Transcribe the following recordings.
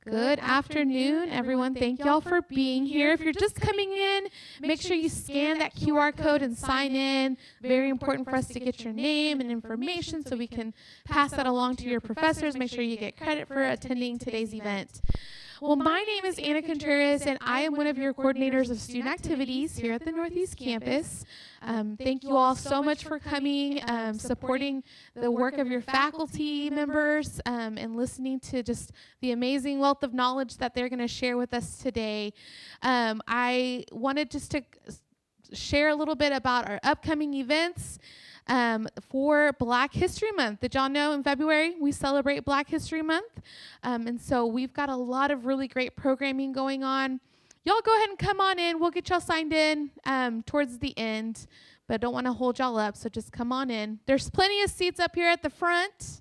Good afternoon, everyone. Thank y'all for being here. If you're just coming in, make sure you scan that QR code and sign in. Very important for us to get your name and information so we can pass that along to your professors. Make sure you get credit for attending today's event. Well, my name is Anna Contreras, and I am one of your coordinators of student activities here at the Northeast Campus. Thank you all so much for coming, supporting the work of your faculty members, and listening to just the amazing wealth of knowledge that they're going to share with us today. I wanted just to share a little bit about our upcoming events. For Black History Month. Did y'all know in February we celebrate Black History Month? And so we've got a lot of really great programming going on. Y'all go ahead and come on in. We'll get y'all signed in towards the end, but I don't want to hold y'all up, so just come on in. There's plenty of seats up here at the front.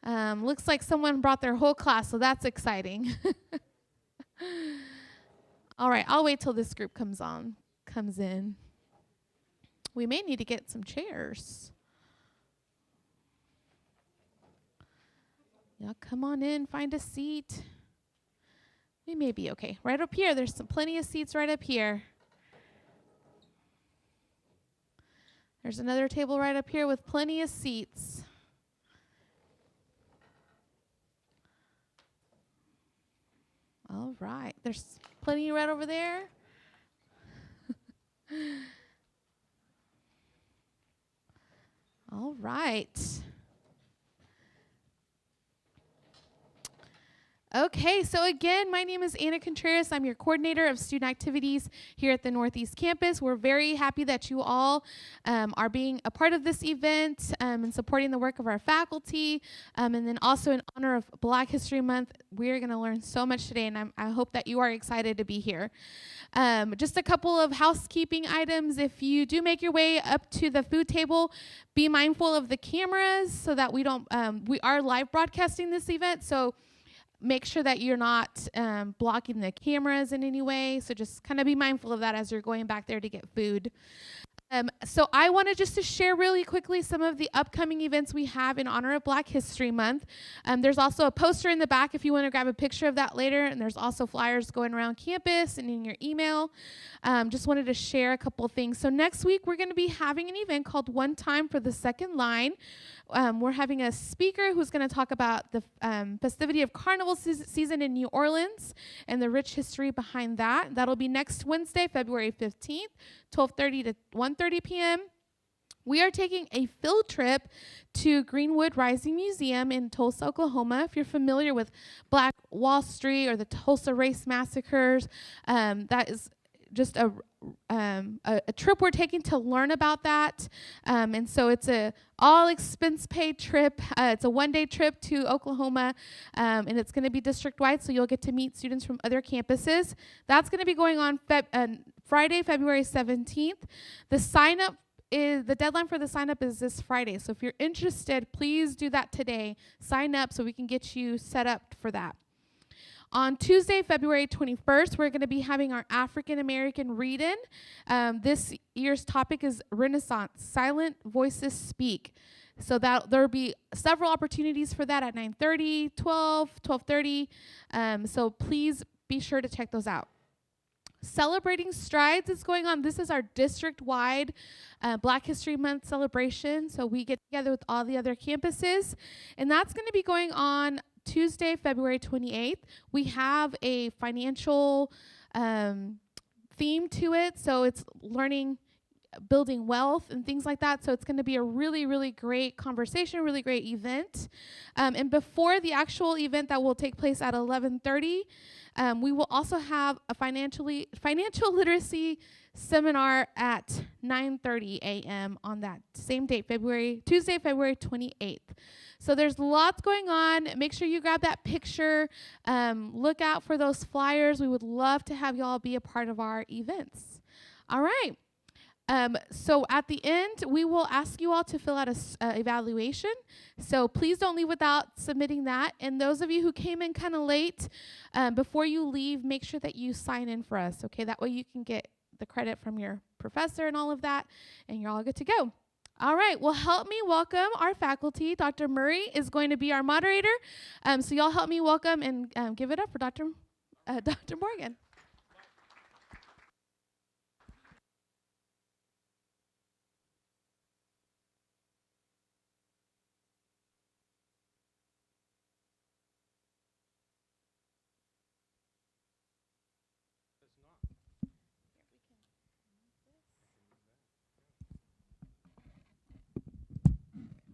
Looks like someone brought their whole class, so that's exciting. All right, I'll wait till this group comes in. We may need to get some chairs. Y'all come on in, find a seat. We may be okay. Right up here, there's plenty of seats right up here. There's another table right up here with plenty of seats. All right, there's plenty right over there. All right. Okay, so again, my name is Anna Contreras. I'm your coordinator of student activities here at the Northeast Campus. We're very happy that you all are being a part of this event and supporting the work of our faculty. And then also in honor of Black History Month, we're going to learn so much today, and I hope that you are excited to be here. Just a couple of housekeeping items. If you do make your way up to the food table, be mindful of the cameras so that we are live broadcasting this event, so make sure that you're not blocking the cameras in any way. So just kind of be mindful of that as you're going back there to get food. So I wanted just to share really quickly some of the upcoming events we have in honor of Black History Month. There's also a poster in the back if you want to grab a picture of that later, and there's also flyers going around campus and in your email. Just wanted to share a couple things. So next week we're going to be having an event called One Time for the Second Line. We're having a speaker who's going to talk about the festivity of Carnival season in New Orleans and the rich history behind that. That'll be next Wednesday, February 15th, 12:30 to 1:30 p.m. We are taking a field trip to Greenwood Rising Museum in Tulsa, Oklahoma. If you're familiar with Black Wall Street or the Tulsa Race Massacres, that is just a trip we're taking to learn about that. And so it's a all expense paid trip. It's a one-day trip to Oklahoma, and it's going to be district-wide, so you'll get to meet students from other campuses. That's going to be going on Friday, February 17th. The deadline for the sign-up is this Friday, so if you're interested, please do that today. Sign up so we can get you set up for that. On Tuesday, February 21st, we're going to be having our African American read-in. This year's topic is Renaissance, Silent Voices Speak. So there'll be several opportunities for that at 9:30, 12, 12:30. So please be sure to check those out. Celebrating Strides is going on. This is our district-wide Black History Month celebration. So we get together with all the other campuses, and that's going to be going on Tuesday, February 28th. We have a financial theme to it, so it's building wealth and things like that. So it's going to be a really, really great conversation, really great event. And before the actual event that will take place at 11:30, we will also have a financial literacy seminar at 9:30 a.m. on that same date, Tuesday, February 28th. So there's lots going on. Make sure you grab that picture. Look out for those flyers. We would love to have you all be a part of our events. All right. So at the end, we will ask you all to fill out a evaluation. So please don't leave without submitting that. And those of you who came in kind of late, before you leave, make sure that you sign in for us, okay? That way you can get the credit from your professor and all of that, and you're all good to go. All right, well, help me welcome our faculty. Dr. Murray is going to be our moderator. So y'all help me welcome and give it up for Dr. Morgan.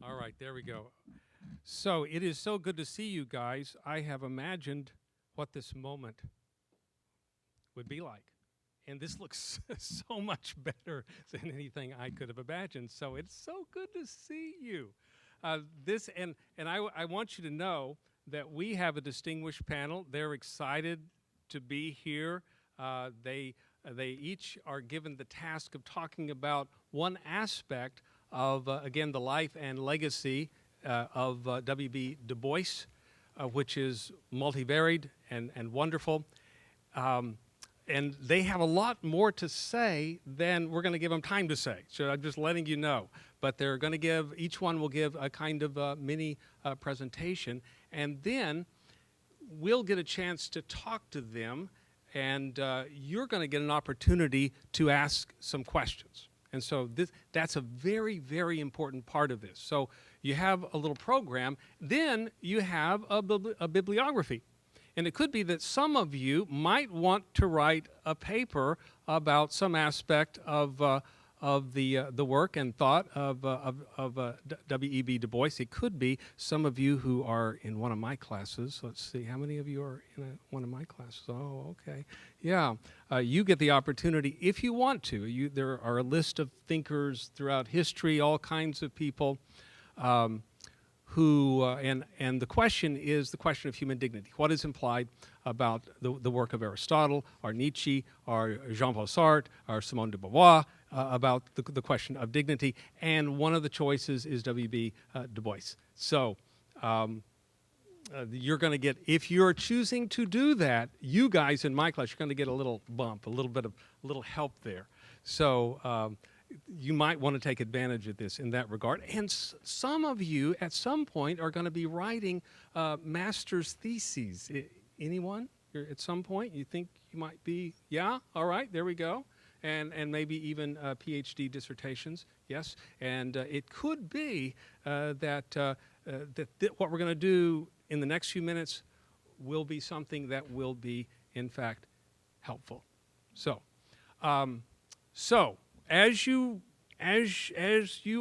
All right, there we go. So it is so good to see you guys. I have imagined what this moment would be like. And this looks so much better than anything I could have imagined. So it's so good to see you. I want you to know that we have a distinguished panel. They're excited to be here. They each are given the task of talking about one aspect of, again, the life and legacy of W.B. Du Bois, which is multivaried and wonderful. And they have a lot more to say than we're going to give them time to say. So I'm just letting you know. But they're going to give, each one will give a kind of mini presentation. And then we'll get a chance to talk to them. And you're going to get an opportunity to ask some questions. And so that's a very, very important part of this. So you have a little program. Then you have a bibliography. And it could be that some of you might want to write a paper about some aspect of the work and thought of W.E.B. Du Bois. It could be some of you who are in one of my classes. Let's see, how many of you are in one of my classes? Oh, okay. Yeah, you get the opportunity if you want to. There are a list of thinkers throughout history, all kinds of people. And the question is the question of human dignity. What is implied about the work of Aristotle, or Nietzsche, or Jean-Paul Sartre, or Simone de Beauvoir, about the question of dignity? And one of the choices is W.B. Du Bois. So you're going to get, if you're choosing to do that, you guys in my class, you're going to get a little bump, a little help there. So you might want to take advantage of this in that regard. And some of you at some point are going to be writing master's theses. Anyone at some point you think you might be? Yeah? All right, there we go. And maybe even PhD dissertations, yes. And it could be that what we're going to do in the next few minutes will be something that will be, in fact, helpful. So, as you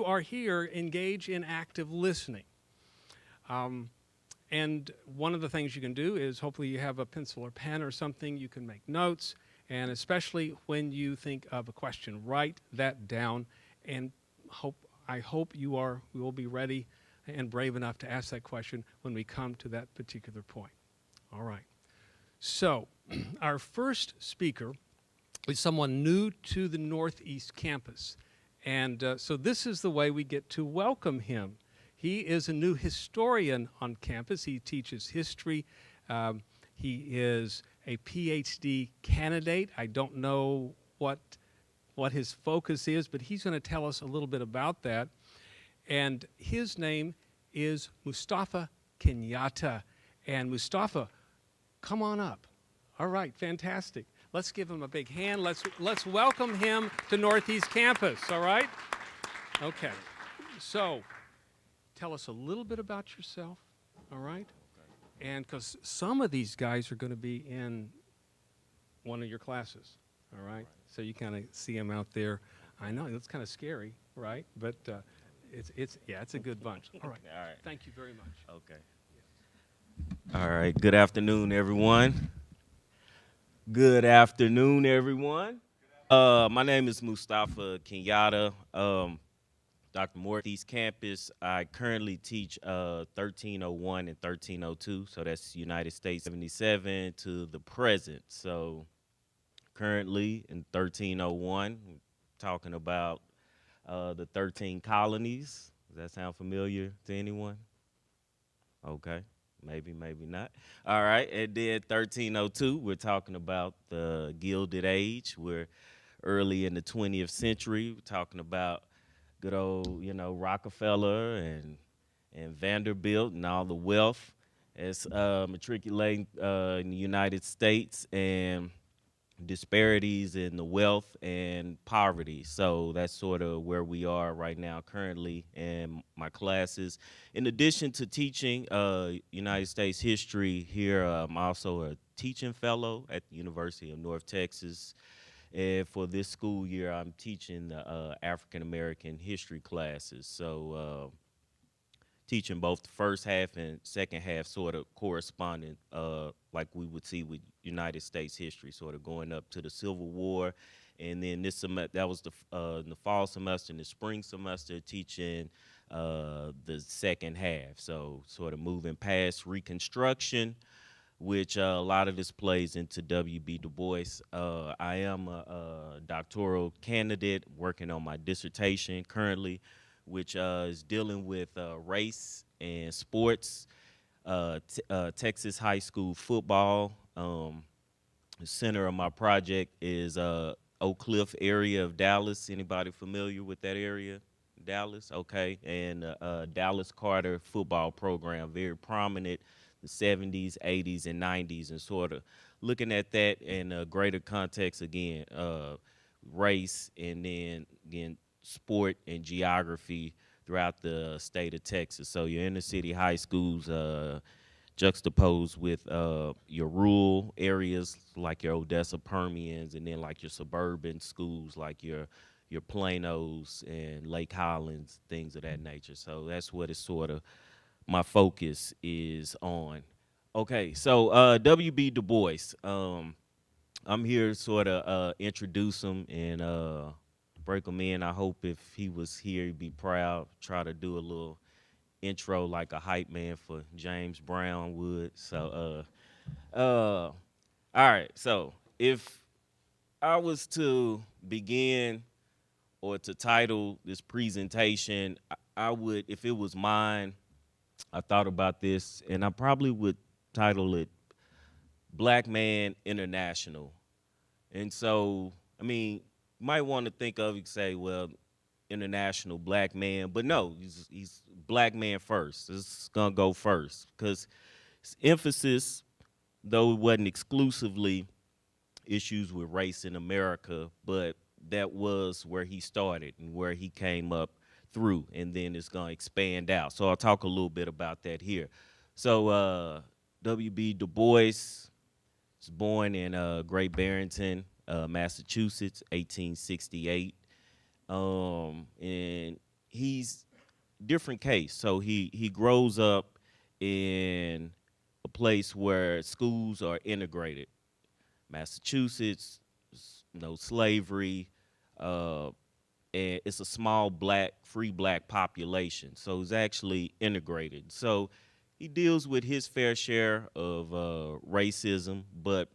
are here, engage in active listening. And one of the things you can do is, hopefully you have a pencil or pen or something, you can make notes, and especially when you think of a question, write that down, and I hope you will be ready and brave enough to ask that question when we come to that particular point. All right. So, our first speaker is someone new to the Northeast campus. And so this is the way we get to welcome him. He is a new historian on campus. He teaches history. He is a PhD candidate. I don't know what his focus is, but he's going to tell us a little bit about that. And his name is Mustafa Kenyatta. And Mustafa, come on up. All right, fantastic. Let's give him a big hand. Let's welcome him to Northeast Campus, all right? Okay. So, tell us a little bit about yourself, all right? Okay. And because some of these guys are going to be in one of your classes, all right? So you kind of see them out there. I know, it's kind of scary, right? But it's a good bunch. All right. All right. Thank you very much. Okay. All right. Good afternoon, everyone. Good afternoon, everyone. My name is Mustafa Kenyatta, Dr. Northeast Campus. I currently teach 1301 and 1302, so that's United States 77 to the present. So currently in 1301, we're talking about the 13 colonies. Does that sound familiar to anyone? Okay. Maybe, maybe not. All right, and then 1302, we're talking about the Gilded Age. We're early in the 20th century. We're talking about good old, Rockefeller and Vanderbilt and all the wealth that's matriculating in the United States and disparities in the wealth and poverty. So that's sort of where we are right now currently in my classes. In addition to teaching United States history here, I'm also a teaching fellow at the University of North Texas. And for this school year, I'm teaching the African American history classes. So teaching both the first half and second half sort of corresponding, like we would see with United States history, sort of going up to the Civil War. And then this semester, that was the fall semester and the spring semester, teaching the second half. So sort of moving past Reconstruction, which a lot of this plays into W.B. Du Bois. I am a doctoral candidate working on my dissertation currently, which is dealing with race and sports, Texas high school football. The center of my project is Oak Cliff area of Dallas. Anybody familiar with that area? Dallas, okay, and Dallas Carter football program, very prominent, the 70s, 80s, and 90s, and sort of looking at that in a greater context again, race, and then again sport and geography throughout the state of Texas. So your inner city high schools juxtaposed with your rural areas like your Odessa Permians, and then like your suburban schools like your Planos and Lake Highlands, things of that nature. So that's what it's sort of my focus is on. Okay, so W.B. Du Bois. I'm here to sort of introduce him and break him in. I hope if he was here, he'd be proud. Try to do a little intro like a hype man for James Brown would. So, all right. So if I was to begin or to title this presentation, I would, if it was mine, I thought about this, and I probably would title it Black Man International. And so, I mean, you might want to think of it, say, well, international black man, but no, he's black man first. This is gonna go first because emphasis, though it wasn't exclusively issues with race in America, but that was where he started and where he came up through, and then it's gonna expand out. So I'll talk a little bit about that here. So W.B. Du Bois was born in Great Barrington, Massachusetts, 1868. And he's different case. So he grows up in a place where schools are integrated. Massachusetts, no slavery, and it's a small free black population. So it's actually integrated. So he deals with his fair share of racism, but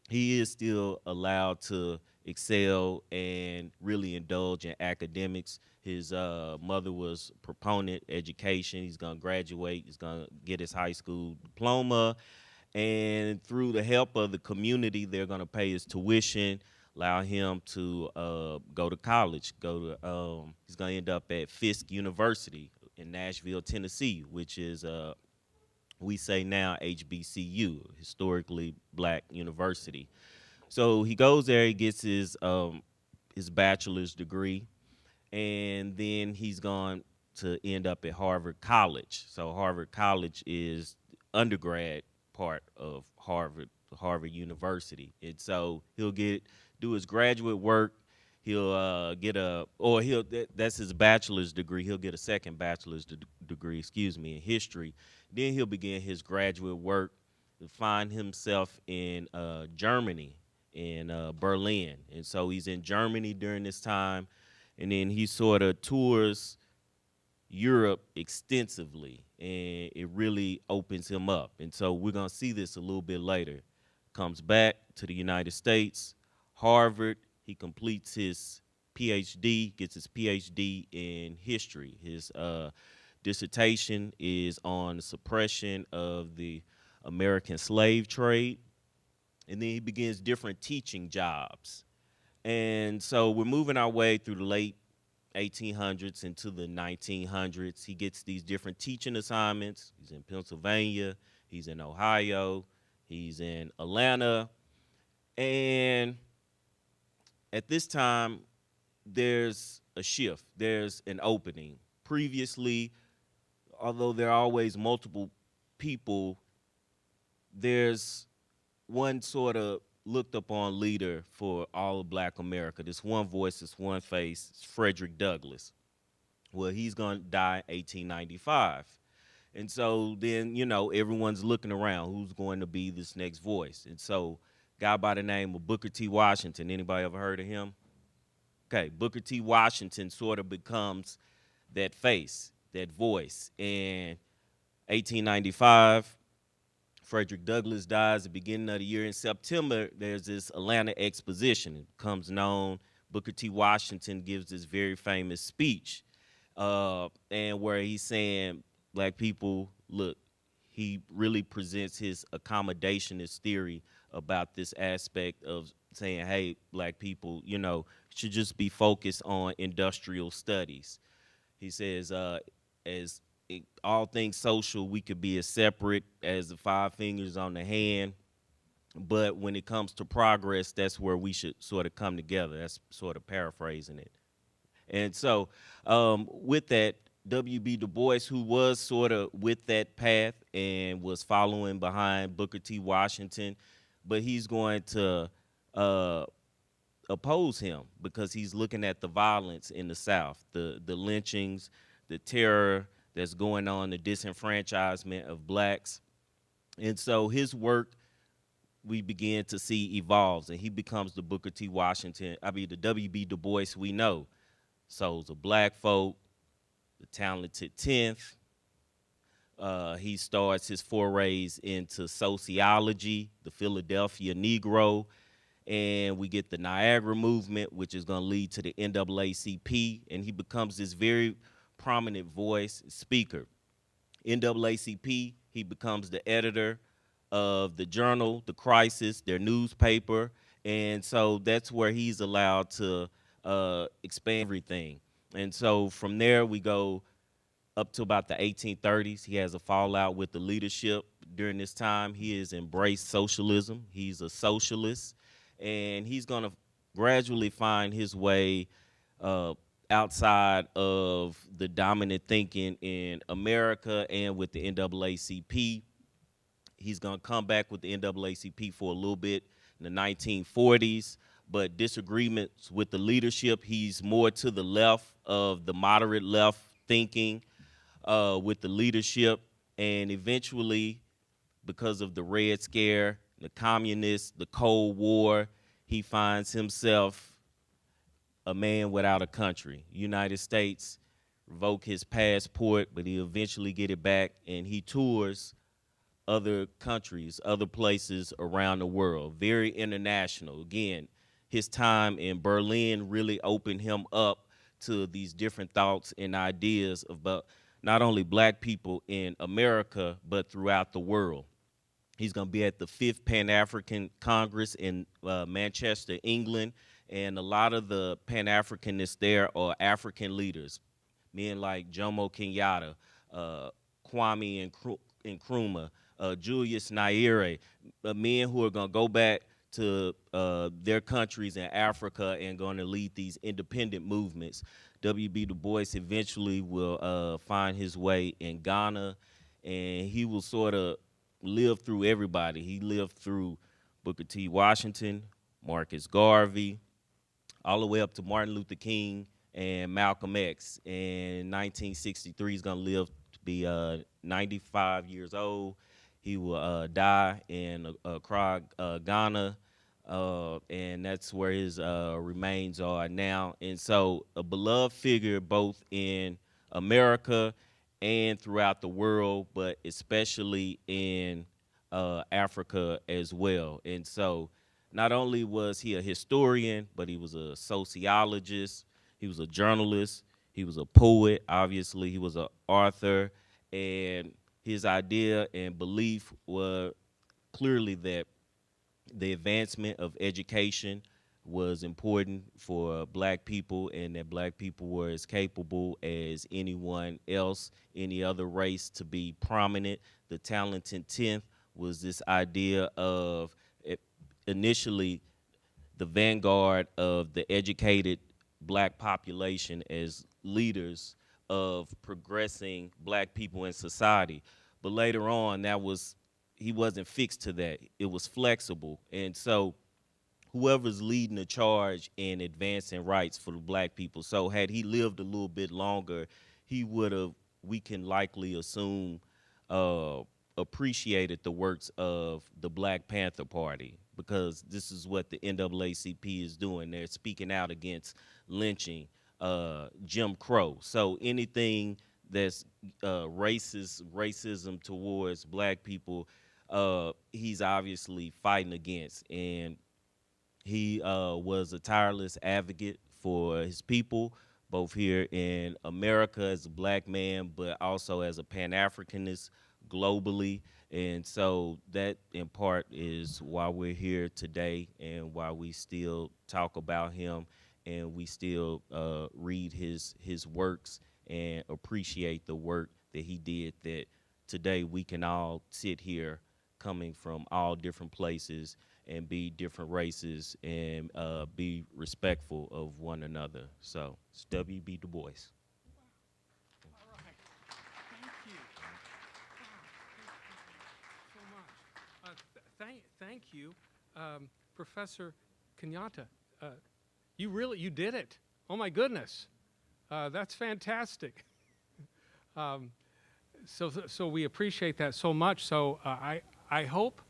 he is still allowed to excel and really indulge in academics. His mother was proponent education. He's gonna graduate. He's gonna get his high school diploma, and through the help of the community, they're gonna pay his tuition, allow him to go to college. He's gonna end up at Fisk University in Nashville, Tennessee, which is we say now HBCU, historically black university. So he goes there, he gets his bachelor's degree, and then he's gone to end up at Harvard College. So Harvard College is the undergrad part of Harvard University. And so he'll do his graduate work. He'll that's his bachelor's degree. He'll get a second bachelor's degree, in history. Then he'll begin his graduate work to find himself in Germany, in Berlin. And so he's in Germany during this time, and then he sort of tours Europe extensively, and it really opens him up. And so we're gonna see this a little bit later. Comes back to the United States, Harvard. He completes his PhD, gets his PhD in history. His dissertation is on the suppression of the American slave trade. And then he begins different teaching jobs. And so we're moving our way through the late 1800s into the 1900s. He gets these different teaching assignments. He's in Pennsylvania, he's in Ohio, he's in Atlanta. And at this time, there's a shift, there's an opening. Previously, although there are always multiple people, there's one sort of looked upon leader for all of Black America. This one voice, this one face, it's Frederick Douglass. Well, he's going to die 1895. And so then, everyone's looking around, who's going to be this next voice? And so a guy by the name of Booker T. Washington, anybody ever heard of him? Okay, Booker T. Washington sort of becomes that face, that voice. In 1895, Frederick Douglass dies at the beginning of the year. In September, there's this Atlanta exposition. It becomes known. Booker T. Washington gives this very famous speech, and where he's saying, Black people, look, he really presents his accommodationist theory about this aspect of saying, hey, Black people, should just be focused on industrial studies. He says, as all things social, we could be as separate as the five fingers on the hand. But when it comes to progress, that's where we should sort of come together. That's sort of paraphrasing it. And so with that, W.B. Du Bois, who was sort of with that path and was following behind Booker T. Washington, but he's going to oppose him because he's looking at the violence in the South, the lynchings, the terror that's going on, the disenfranchisement of blacks. And so his work, we begin to see evolves, and he becomes the Booker T. Washington, the W.B. Du Bois we know. Souls of Black folk, the Talented 10th. He starts his forays into sociology, the Philadelphia Negro, and we get the Niagara movement, which is going to lead to the NAACP, and he becomes this very prominent voice, speaker. NAACP, he becomes the editor of the journal, The Crisis, their newspaper, and so that's where he's allowed to expand everything. And so from there we go up to about the 1830s. He has a fallout with the leadership during this time. He has embraced socialism. He's a socialist, and he's going to gradually find his way outside of the dominant thinking in America and with the NAACP. He's going to come back with the NAACP for a little bit in the 1940s, but disagreements with the leadership. He's more to the left of the moderate left thinking with the leadership, and eventually, because of the Red Scare, the communists, the Cold War, he finds himself a man without a country. United States revoke his passport, but he eventually get it back, and he tours other countries, other places around the world, very international. Again, his time in Berlin really opened him up to these different thoughts and ideas about not only Black people in America, but throughout the world. He's going to be at the 5th Pan-African Congress in Manchester, England, and a lot of the Pan-Africanists there are African leaders, men like Jomo Kenyatta, Kwame Nkrumah, Julius Nyerere, men who are going to go back to their countries in Africa and going to lead these independent movements. W.B. Du Bois eventually will find his way in Ghana, and he will sort of live through everybody. He lived through Booker T. Washington, Marcus Garvey, all the way up to Martin Luther King and Malcolm X. And in 1963, he's going to live to be 95 years old. He will die in Accra, Ghana, and that's where his remains are now. And so a beloved figure both in America and throughout the world, but especially in Africa as well. And so not only was he a historian, but he was a sociologist, he was a journalist, he was a poet, obviously he was an author, and his idea and belief were clearly that the advancement of education was important for black people, and that black people were as capable as anyone else, any other race, to be prominent. The talented 10th was this idea of initially the vanguard of the educated black population as leaders of progressing black people in society. But later on, he wasn't fixed to that. It was flexible. And so whoever's leading the charge in advancing rights for the black people. So had he lived a little bit longer, he would have, we can likely assume, appreciated the works of the Black Panther Party, because this is what the NAACP is doing. They're speaking out against lynching, Jim Crow. So anything that's racism towards black people, he's obviously fighting against. And he was a tireless advocate for his people, both here in America as a black man, but also as a Pan-Africanist globally. And so that, in part, is why we're here today and why we still talk about him, and we still read his works and appreciate the work that he did, that today we can all sit here coming from all different places and be different races and be respectful of one another. So it's W.B. Du Bois. All right. Thank you. Wow. Thank you so much. Thank you, Professor Kenyatta. You did it. Oh my goodness. That's fantastic. So we appreciate that so much. So I hope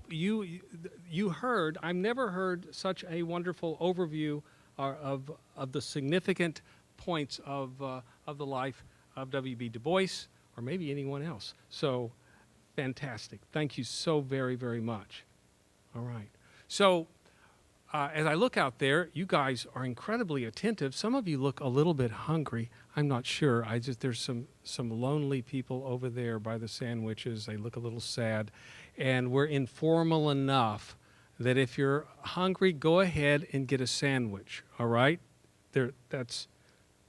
you heard. I've never heard such a wonderful overview of the significant points of the life of W.B. Du Bois, or maybe anyone else. So fantastic. Thank you so very, very much. All right. So as I look out there, you guys are incredibly attentive. Some of you look a little bit hungry. I'm not sure. There's some lonely people over there by the sandwiches. They look a little sad. And we're informal enough that if you're hungry, go ahead and get a sandwich, all right?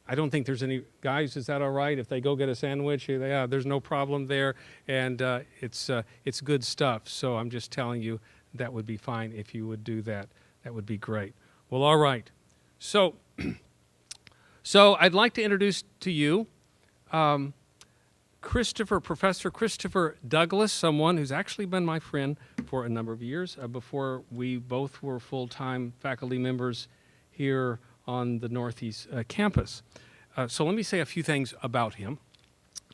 I don't think there's any, guys, is that all right? If they go get a sandwich, yeah, there's no problem there. And it's good stuff. So I'm just telling you that would be fine if you would do that. That would be great. Well, all right. So I'd like to introduce to you Professor Christopher Douglas, someone who's actually been my friend for a number of years before we both were full-time faculty members here on the Northeast campus. So let me say a few things about him.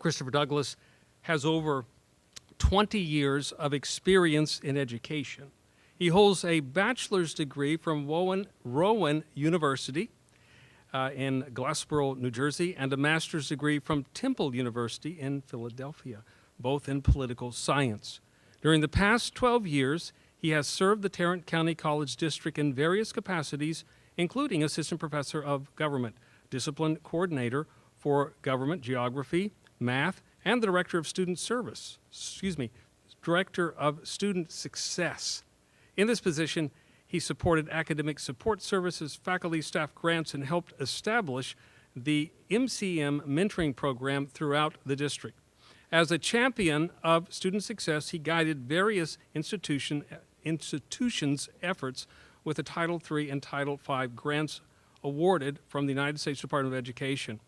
Christopher Douglas has over 20 years of experience in education. He holds a bachelor's degree from Rowan University in Glassboro, New Jersey, and a master's degree from Temple University in Philadelphia, both in political science. During the past 12 years, he has served the Tarrant County College District in various capacities, including assistant professor of government, discipline coordinator for government, geography, math, and the director of student success. In this position, he supported academic support services, faculty, staff grants, and helped establish the MCM mentoring program throughout the district. As a champion of student success, he guided various institutions' efforts with the Title III and Title V grants awarded from the United States Department of Education.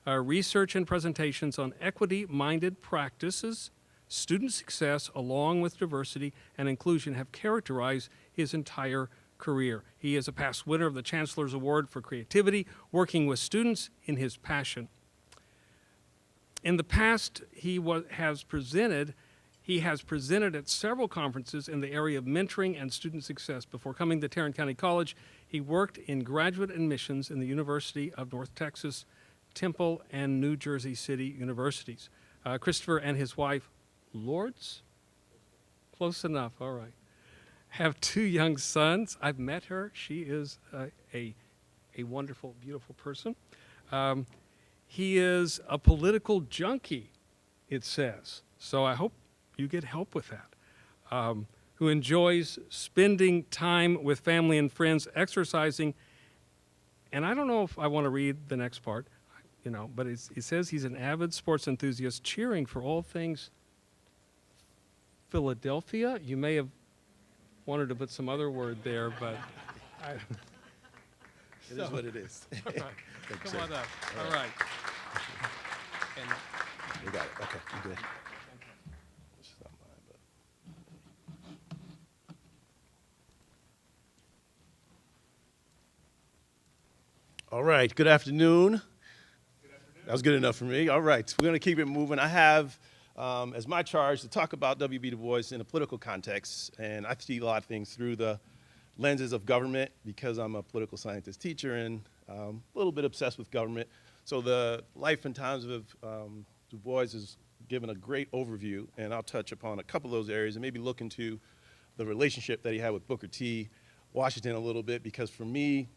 Research and presentations on equity-minded practices, student success, along with diversity and inclusion, have characterized his entire career. He is a past winner of the Chancellor's Award for Creativity, working with students in his passion. In the past, he has presented at several conferences in the area of mentoring and student success. Before coming to Tarrant County College, he worked in graduate admissions in the University of North Texas, Temple, and New Jersey City universities. Christopher and his wife, Lourdes? Close enough, all right. Have 2 young sons. I've met her. She is a wonderful, beautiful person. He is a political junkie, it says. So I hope you get help with that. who enjoys spending time with family and friends, exercising. And I don't know if I want to read the next part, but it says he's an avid sports enthusiast, cheering for all things Philadelphia. You may have wanted to put some other word there, but It is what it is. all right. Thank you, Come sir. on up. All right. And We got it. Okay, you good. This is not mine, but- All right, good afternoon. That was good enough for me. All right, we're going to keep it moving. I have as my charge to talk about W.B. Du Bois in a political context, and I see a lot of things through the lenses of government because I'm a political scientist teacher and a little bit obsessed with government. So the life and times of Du Bois is given a great overview, and I'll touch upon a couple of those areas and maybe look into the relationship that he had with Booker T. Washington a little bit, because for me,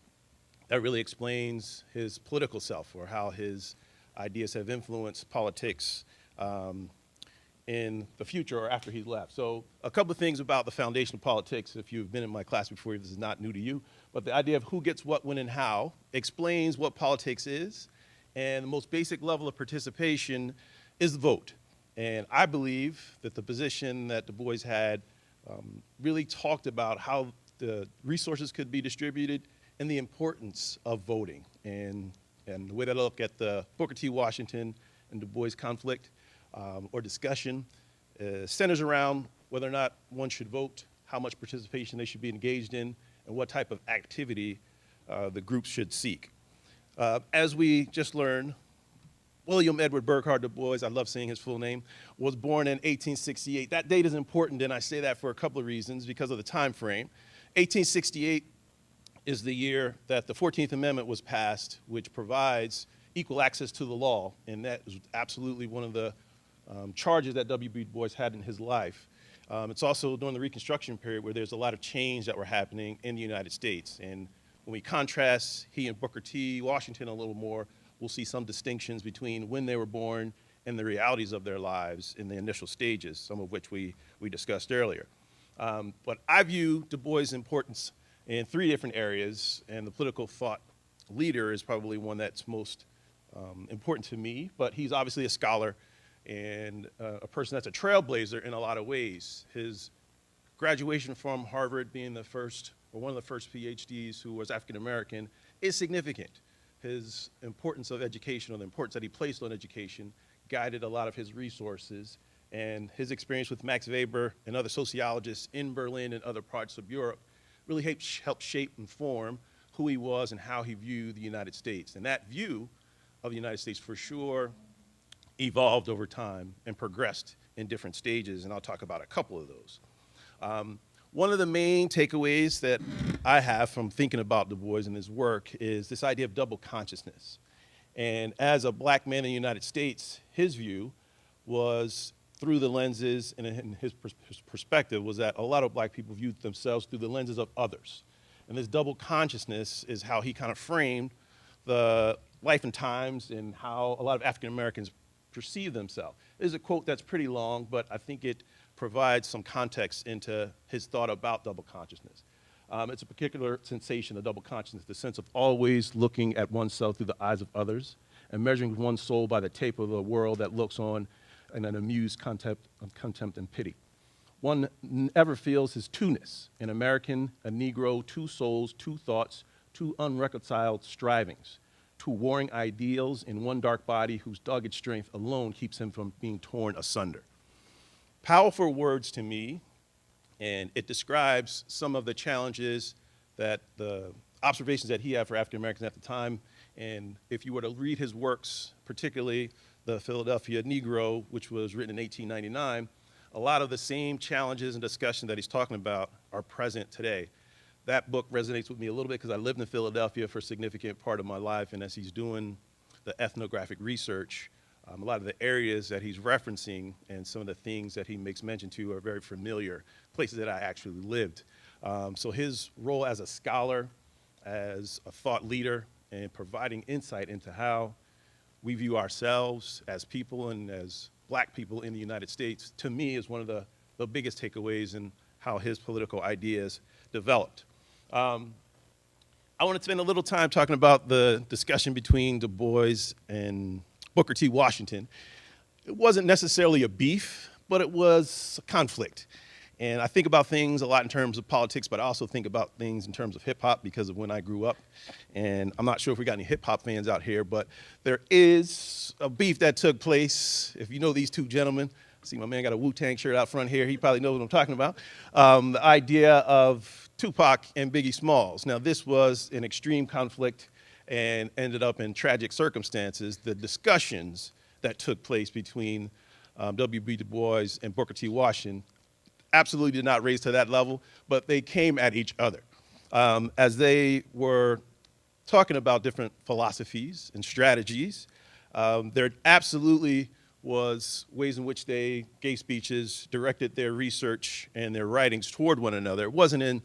that really explains his political self, or how his ideas have influenced politics in the future or after he left. So a couple of things about the foundation of politics. If you've been in my class before, this is not new to you, but the idea of who gets what, when, and how explains what politics is. And the most basic level of participation is the vote. And I believe that the position that Du Bois had really talked about how the resources could be distributed and the importance of voting. And the way that I look at the Booker T. Washington and Du Bois conflict or discussion centers around whether or not one should vote, how much participation they should be engaged in, and what type of activity the groups should seek. As we just learned, William Edward Burghardt Du Bois, I love saying his full name, was born in 1868. That date is important, and I say that for a couple of reasons because of the time frame. 1868 is the year that the 14th Amendment was passed, which provides equal access to the law, and that is absolutely one of the charges that W.B. Du Bois had in his life. It's also during the Reconstruction period where there's a lot of change that were happening in the United States. And when we contrast he and Booker T. Washington a little more, we'll see some distinctions between when they were born and the realities of their lives in the initial stages, some of which we discussed earlier. But I view Du Bois' importance in three different areas, and the political thought leader is probably one that's most important to me, but he's obviously a scholar and a person that's a trailblazer in a lot of ways. His graduation from Harvard, being the first, or one of the first PhDs who was African American, is significant. His importance of education, or the importance that he placed on education, guided a lot of his resources, and his experience with Max Weber and other sociologists in Berlin and other parts of Europe really helped shape and form who he was and how he viewed the United States. And that view of the United States for sure evolved over time and progressed in different stages, and I'll talk about a couple of those. One of the main takeaways that I have from thinking about Du Bois and his work is this idea of double consciousness. And as a black man in the United States, his view was through the lenses, and his perspective was that a lot of black people viewed themselves through the lenses of others. And this double consciousness is how he kind of framed the life and times and how a lot of African Americans perceive themselves. There's a quote that's pretty long, but I think it provides some context into his thought about double consciousness. It's a particular sensation of double consciousness, the sense of always looking at oneself through the eyes of others and measuring one's soul by the tape of the world that looks on in an amused contempt and pity. One never feels his two-ness, an American, a Negro, two souls, two thoughts, two unreconciled strivings, two warring ideals in one dark body whose dogged strength alone keeps him from being torn asunder. Powerful words to me, and it describes some of the challenges that the observations that he had for African Americans at the time. And if you were to read his works, particularly the Philadelphia Negro, which was written in 1899, a lot of the same challenges and discussion that he's talking about are present today. That book resonates with me a little bit because I lived in Philadelphia for a significant part of my life, and as he's doing the ethnographic research, a lot of the areas that he's referencing and some of the things that he makes mention to are very familiar, places that I actually lived. So his role as a scholar, as a thought leader, and providing insight into how we view ourselves as people and as black people in the United States, to me, is one of the biggest takeaways in how his political ideas developed. I want to spend a little time talking about the discussion between Du Bois and Booker T. Washington. It wasn't necessarily a beef, but it was a conflict. And I think about things a lot in terms of politics, but I also think about things in terms of hip hop because of when I grew up. And I'm not sure if we got any hip hop fans out here, but there is a beef that took place. If you know these two gentlemen, see my man got a Wu-Tang shirt out front here. He probably knows what I'm talking about. The idea of Tupac and Biggie Smalls. Now, this was an extreme conflict and ended up in tragic circumstances. The discussions that took place between W.B. Du Bois and Booker T. Washington absolutely did not raise to that level, but they came at each other. As they were talking about different philosophies and strategies, there absolutely was ways in which they gave speeches, directed their research and their writings toward one another. It wasn't in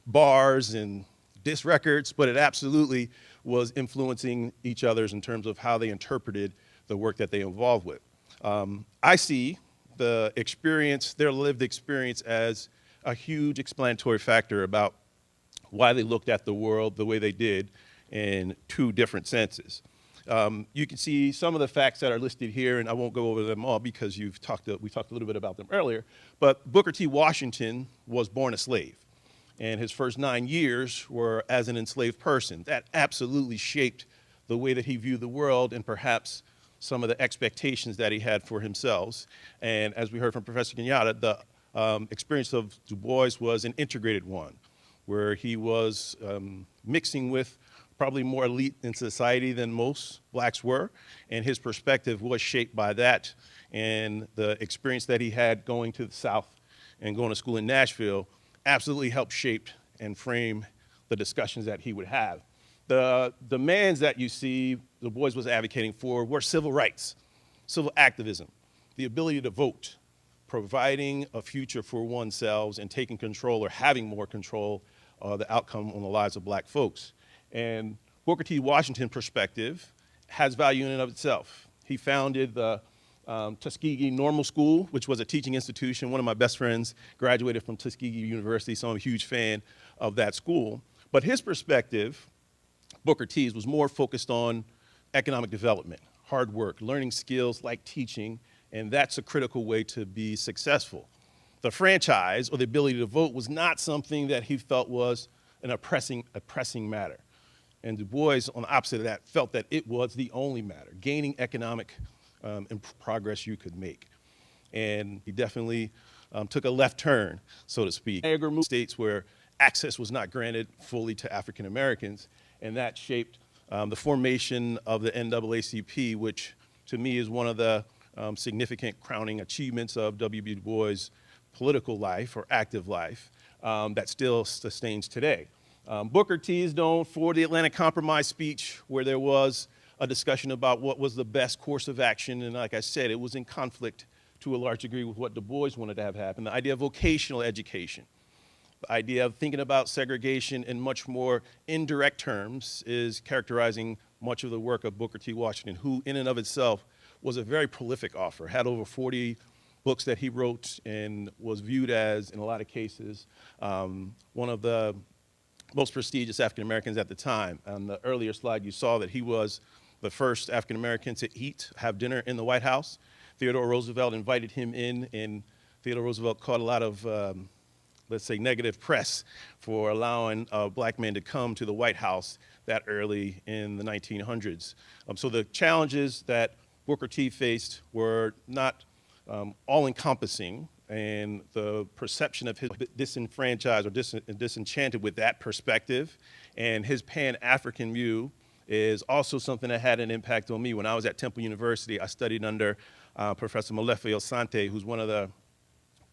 bars and diss records, but it absolutely was influencing each other's in terms of how they interpreted the work that they involved with. I see the experience, their lived experience, as a huge explanatory factor about why they looked at the world the way they did in two different senses. You can see some of the facts that are listed here, and I won't go over them all because we talked a little bit about them earlier, but Booker T. Washington was born a slave, and his first 9 years were as an enslaved person. That absolutely shaped the way that he viewed the world and perhaps some of the expectations that he had for himself. And as we heard from Professor Kenyatta, the experience of Du Bois was an integrated one, where he was mixing with probably more elite in society than most blacks were, and his perspective was shaped by that. And the experience that he had going to the South and going to school in Nashville absolutely helped shape and frame the discussions that he would have. The demands that you see Du Bois was advocating for were civil rights, civil activism, the ability to vote, providing a future for oneself and taking control or having more control of the outcome on the lives of black folks. And Booker T. Washington's perspective has value in and of itself. He founded the Tuskegee Normal School, which was a teaching institution. One of my best friends graduated from Tuskegee University, so I'm a huge fan of that school. But his perspective, Booker T's, was more focused on economic development, hard work, learning skills like teaching, and that's a critical way to be successful. The franchise, or the ability to vote, was not something that he felt was an oppressing matter. And Du Bois, on the opposite of that, felt that it was the only matter, gaining economic progress you could make. And he definitely took a left turn, so to speak. States where access was not granted fully to African Americans, and that shaped the formation of the NAACP, which to me is one of the significant crowning achievements of W.B. Du Bois' political life or active life that still sustains today. Booker T is known for the Atlantic Compromise speech, where there was a discussion about what was the best course of action, and like I said, it was in conflict to a large degree with what Du Bois wanted to have happen, the idea of vocational education. The idea of thinking about segregation in much more indirect terms is characterizing much of the work of Booker T. Washington, who in and of itself was a very prolific author, had over 40 books that he wrote, and was viewed as, in a lot of cases, one of the most prestigious African Americans at the time. On the earlier slide, you saw that he was the first African American to have dinner in the White House. Theodore Roosevelt invited him in, and Theodore Roosevelt caught a lot of let's say, negative press for allowing a black man to come to the White House that early in the 1900s. So the challenges that Booker T faced were not all-encompassing, and the perception of his disenfranchised or disenchanted with that perspective, and his Pan-African view is also something that had an impact on me. When I was at Temple University, I studied under Professor Molefi Asante, who's one of the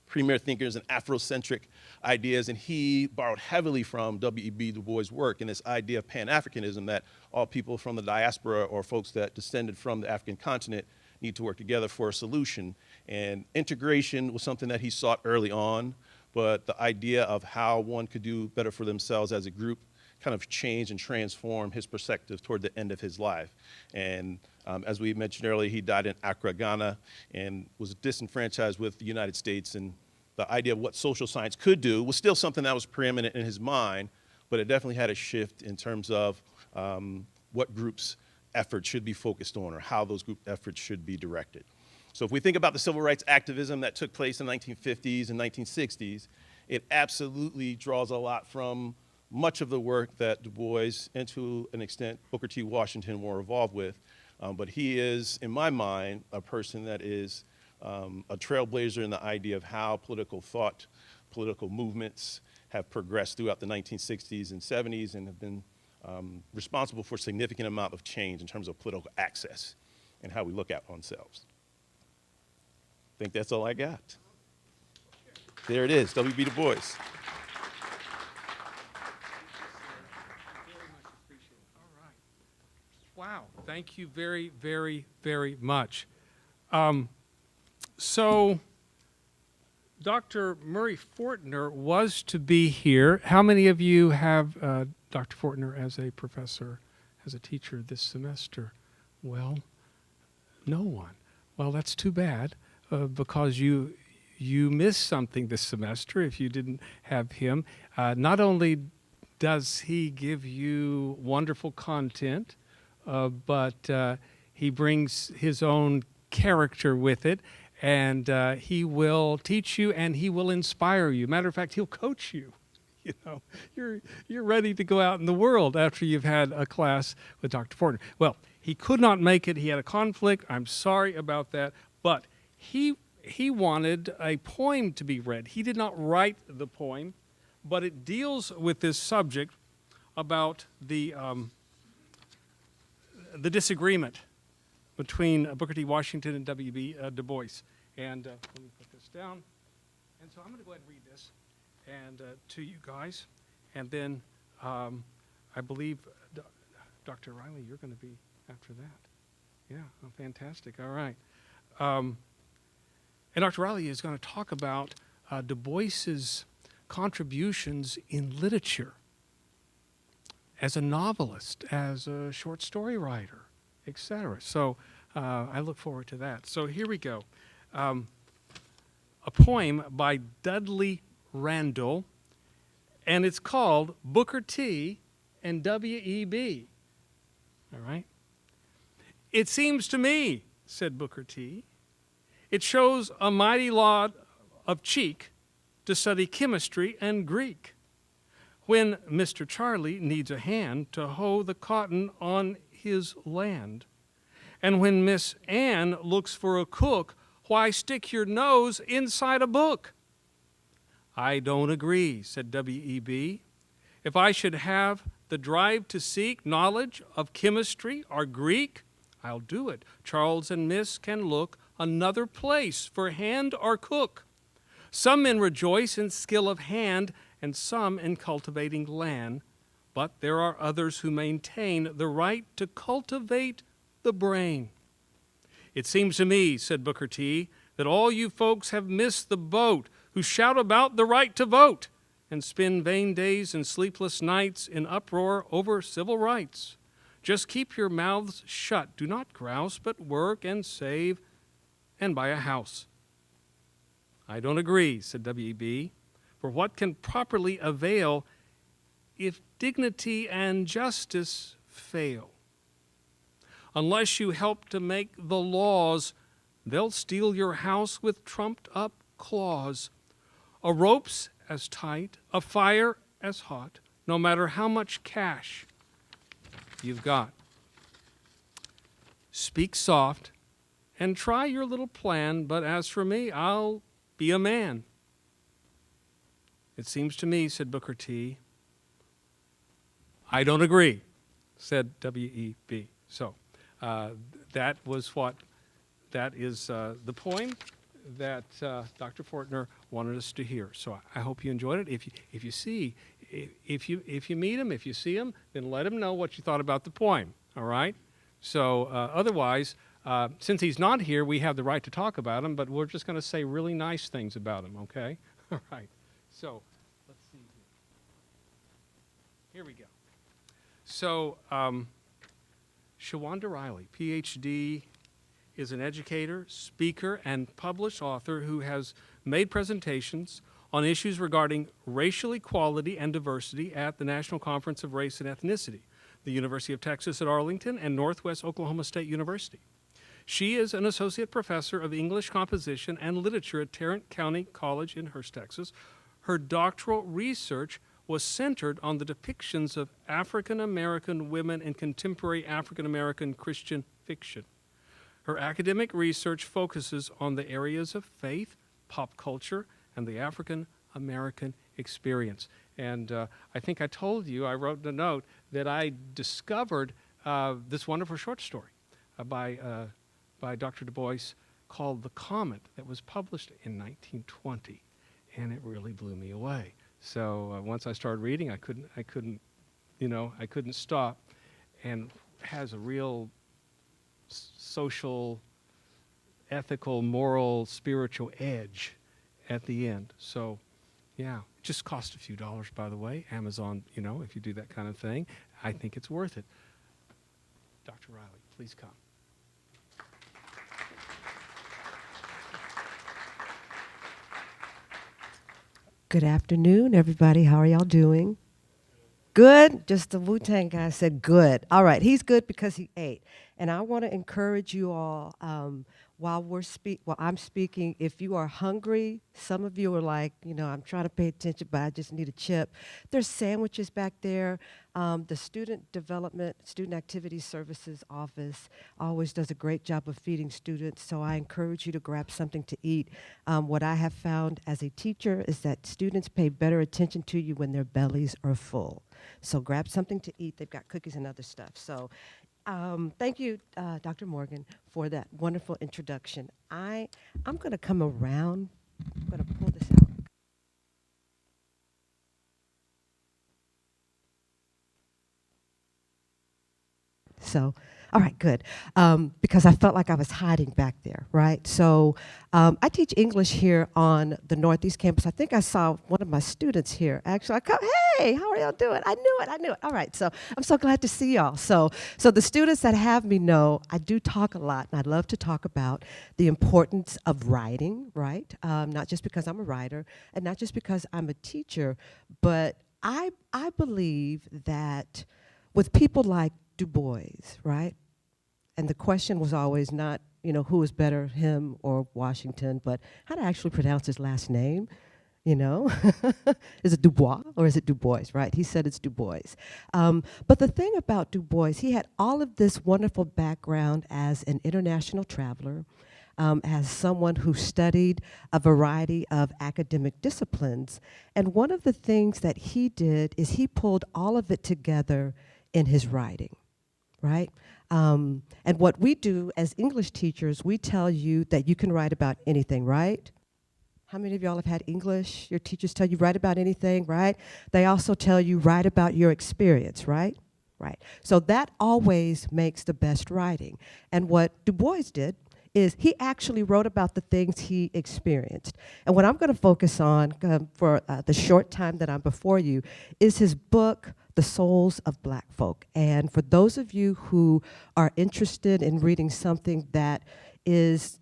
premier thinkers in Afrocentric ideas, and he borrowed heavily from W.E.B. Du Bois' work in this idea of Pan-Africanism, that all people from the diaspora or folks that descended from the African continent need to work together for a solution. And integration was something that he sought early on, but the idea of how one could do better for themselves as a group kind of changed and transformed his perspective toward the end of his life. And as we mentioned earlier, he died in Accra, Ghana, and was disenfranchised with the United States and the idea of what social science could do was still something that was preeminent in his mind, but it definitely had a shift in terms of what groups' efforts should be focused on or how those group efforts should be directed. So if we think about the civil rights activism that took place in the 1950s and 1960s, it absolutely draws a lot from much of the work that Du Bois and to an extent Booker T. Washington were involved with. But he is, in my mind, a person that is a trailblazer in the idea of how political thought, political movements have progressed throughout the 1960s and 70s and have been responsible for a significant amount of change in terms of political access and how we look at ourselves. I think that's all I got. There it is, W.B. Du Bois. Wow, thank you very, very, very much. So, Dr. Murray Fortner was to be here. How many of you have Dr. Fortner as a professor, as a teacher this semester? Well, no one. Well, that's too bad because you missed something this semester if you didn't have him. Not only does he give you wonderful content, but he brings his own character with it, and he will teach you and he will inspire you. Matter of fact, he'll coach you. You know, you're ready to go out in the world after you've had a class with Dr. Fortner. Well, he could not make it. He had a conflict. I'm sorry about that, but he wanted a poem to be read. He did not write the poem, but it deals with this subject about the disagreement between Booker T. Washington and W.B. Du Bois. And let me put this down. And so I'm going to go ahead and read this and to you guys. And then I believe, Dr. Riley, you're going to be after that. Yeah, oh, fantastic. All right. And Dr. Riley is going to talk about Du Bois's contributions in literature as a novelist, as a short story writer, etc. So I look forward to that. So here we go. A poem by Dudley Randall, and it's called Booker T. and W.E.B. All right? It seems to me, said Booker T., it shows a mighty lot of cheek to study chemistry and Greek when Mr. Charlie needs a hand to hoe the cotton on his land. And when Miss Ann looks for a cook, why stick your nose inside a book? I don't agree, said W.E.B. If I should have the drive to seek knowledge of chemistry or Greek, I'll do it. Charles and Miss can look another place for hand or cook. Some men rejoice in skill of hand, and some in cultivating land, but there are others who maintain the right to cultivate the brain. It seems to me, said Booker T., that all you folks have missed the boat who shout about the right to vote and spend vain days and sleepless nights in uproar over civil rights. Just keep your mouths shut. Do not grouse, but work and save and buy a house. I don't agree, said W.E.B., for what can properly avail if dignity and justice fail? Unless you help to make the laws, they'll steal your house with trumped-up claws. A rope's as tight, a fire as hot, no matter how much cash you've got. Speak soft and try your little plan, but as for me, I'll be a man. It seems to me, said Booker T. I don't agree, said W.E.B. So that is the poem that Dr. Fortner wanted us to hear. So I hope you enjoyed it. If you meet him, if you see him, then let him know what you thought about the poem. All right. So otherwise, since he's not here, we have the right to talk about him, but we're just going to say really nice things about him. Okay. All right. So let's see here. Here we go. So Shawanda Riley, Ph.D., is an educator, speaker, and published author who has made presentations on issues regarding racial equality and diversity at the National Conference of Race and Ethnicity, the University of Texas at Arlington, and Northwest Oklahoma State University. She is an associate professor of English composition and literature at Tarrant County College in Hurst, Texas. Her doctoral research was centered on the depictions of African American women in contemporary African American Christian fiction. Her academic research focuses on the areas of faith, pop culture, and the African American experience. And I think I told you, I wrote a note, that I discovered this wonderful short story by Dr. Du Bois called The Comet that was published in 1920, and it really blew me away. So once I started reading, I couldn't stop, and has a real social, ethical, moral, spiritual edge at the end. So, yeah, it just cost a few dollars, by the way. Amazon, if you do that kind of thing, I think it's worth it. Dr. Riley, please come. Good afternoon, everybody. How are y'all doing? Good? Just the Wu-Tang guy said good. All right, he's good because he ate. And I want to encourage you all, while I'm speaking, if you are hungry, some of you are like, I'm trying to pay attention, but I just need a chip. There's sandwiches back there. The Student Development, Student Activity Services Office always does a great job of feeding students, so I encourage you to grab something to eat. What I have found as a teacher is that students pay better attention to you when their bellies are full. So grab something to eat. They've got cookies and other stuff. So thank you, Dr. Morgan, for that wonderful introduction. I'm going to come around. I'm going to pull this out. So, all right, good. Because I felt like I was hiding back there, right? So I teach English here on the Northeast campus. I think I saw one of my students here. Actually, hey, how are y'all doing? I knew it. All right, so I'm so glad to see y'all. So the students that have me know I do talk a lot, and I love to talk about the importance of writing, right? Not just because I'm a writer, and not just because I'm a teacher, but I believe that with people like Du Bois, right? And the question was always not, who is better, him or Washington, but how to actually pronounce his last name, Is it Du Bois or is it Du Bois, right? He said it's Du Bois. But the thing about Du Bois, he had all of this wonderful background as an international traveler, as someone who studied a variety of academic disciplines. And one of the things that he did is he pulled all of it together in his writing. Right? And what we do as English teachers, we tell you that you can write about anything, right? How many of y'all have had English? Your teachers tell you write about anything, right? They also tell you write about your experience, right? Right. So that always makes the best writing. And what Du Bois did is he actually wrote about the things he experienced. And what I'm going to focus on for the short time that I'm before you is his book, The Souls of Black Folk. And for those of you who are interested in reading something that it's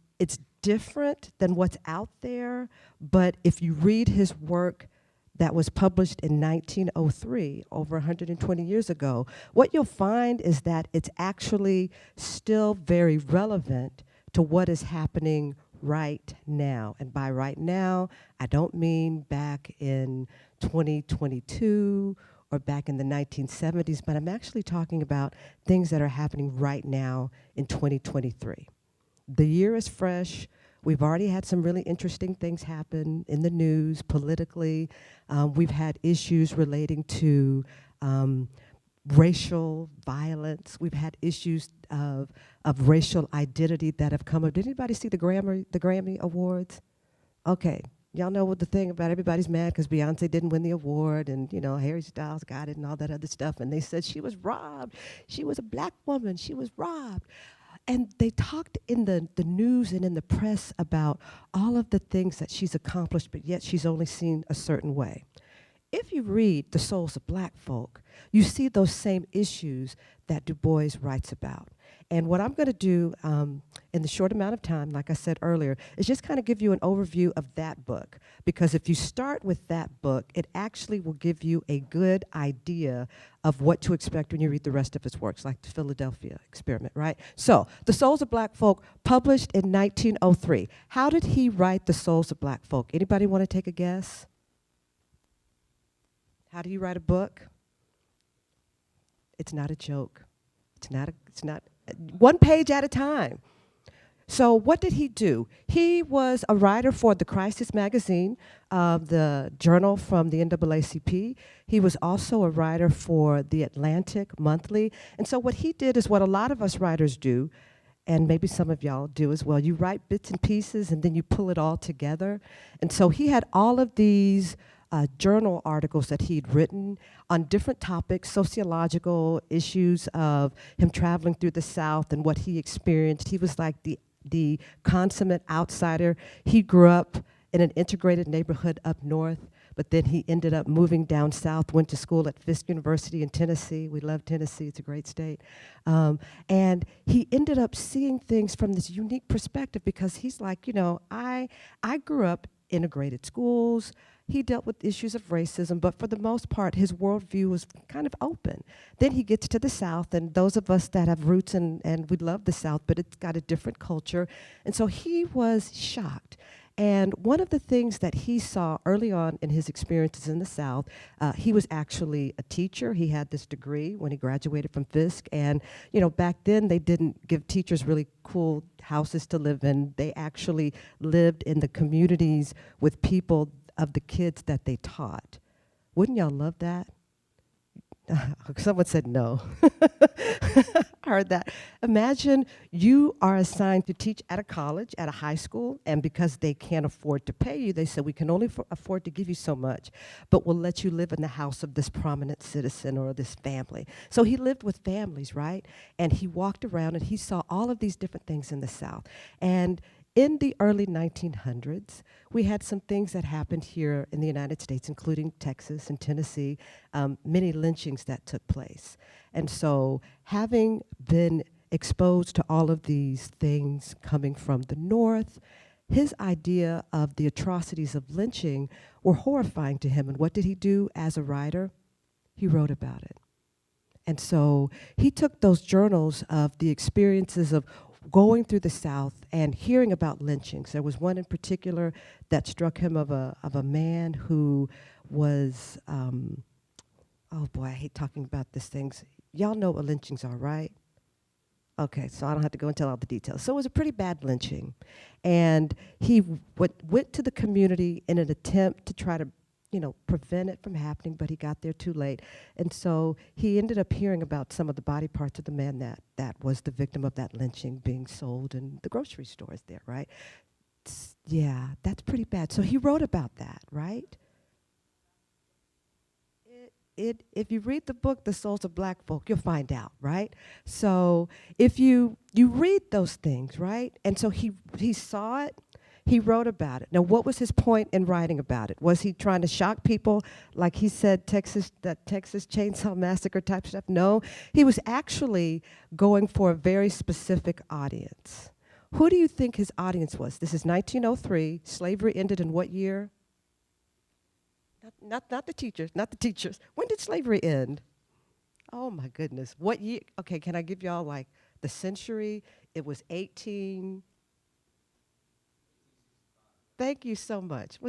different than what's out there, but if you read his work that was published in 1903, over 120 years ago, what you'll find is that it's actually still very relevant to what is happening right now. And by right now, I don't mean back in 2022 or back in the 1970s, but I'm actually talking about things that are happening right now in 2023. The year is fresh. We've already had some really interesting things happen in the news, politically. We've had issues relating to racial violence. We've had issues of racial identity that have come up. Did anybody see the Grammy Awards? Okay. Y'all know what the thing about everybody's mad because Beyonce didn't win the award and, Harry Styles got it and all that other stuff. And they said she was robbed. She was a black woman. She was robbed. And they talked in the news and in the press about all of the things that she's accomplished, but yet she's only seen a certain way. If you read The Souls of Black Folk, you see those same issues that Du Bois writes about. And what I'm going to do in the short amount of time, like I said earlier, is just kind of give you an overview of that book. Because if you start with that book, it actually will give you a good idea of what to expect when you read the rest of his works, like the Philadelphia Experiment, right? So, The Souls of Black Folk, published in 1903. How did he write The Souls of Black Folk? Anybody want to take a guess? How do you write a book? It's not a joke. It's not one page at a time. So what did he do? He was a writer for the Crisis magazine, the journal from the NAACP. He was also a writer for the Atlantic Monthly. And so what he did is what a lot of us writers do, and maybe some of y'all do as well. You write bits and pieces, and then you pull it all together. And so he had all of these journal articles that he'd written on different topics, sociological issues of him traveling through the South and what he experienced. He was like the consummate outsider. He grew up in an integrated neighborhood up north, but then he ended up moving down south, went to school at Fisk University in Tennessee. We love Tennessee, it's a great state. And he ended up seeing things from this unique perspective because he's like, you know, I grew up integrated schools. He dealt with issues of racism, but for the most part, his worldview was kind of open. Then he gets to the South, and those of us that have roots and we love the South, but it's got a different culture. And so he was shocked. And one of the things that he saw early on in his experiences in the South, he was actually a teacher. He had this degree when he graduated from Fisk. And, you know, back then they didn't give teachers really cool houses to live in. They actually lived in the communities with people of the kids that they taught. Wouldn't y'all love that? Someone said no. I heard that. Imagine you are assigned to teach at a college, at a high school, and because they can't afford to pay you, they said, we can only afford to give you so much, but we'll let you live in the house of this prominent citizen or this family. So he lived with families, right? And he walked around and he saw all of these different things in the South. And in the early 1900s, we had some things that happened here in the United States, including Texas and Tennessee, many lynchings that took place. And so having been exposed to all of these things coming from the North, his idea of the atrocities of lynching were horrifying to him. And what did he do as a writer? He wrote about it. And so he took those journals of the experiences of going through the South and hearing about lynchings. There was one in particular that struck him of a man who was, oh boy, I hate talking about these things. Y'all know what lynchings are, right? Okay, so I don't have to go into all the details. So it was a pretty bad lynching. And he went to the community in an attempt to try to, you know, prevent it from happening, but he got there too late. And so he ended up hearing about some of the body parts of the man that was the victim of that lynching being sold in the grocery stores there, right? Yeah, that's pretty bad. So he wrote about that, right? If you read the book, The Souls of Black Folk, you'll find out, right? So if you read those things, right? And so he saw it, he wrote about it. Now, what was his point in writing about it? Was he trying to shock people, like he said, Texas Chainsaw Massacre type stuff? No, he was actually going for a very specific audience. Who do you think his audience was? This is 1903. Slavery ended in what year? Not the teachers, not the teachers. When did slavery end? Oh my goodness, what year? Okay, can I give y'all like the century? It was 18. Thank you so much.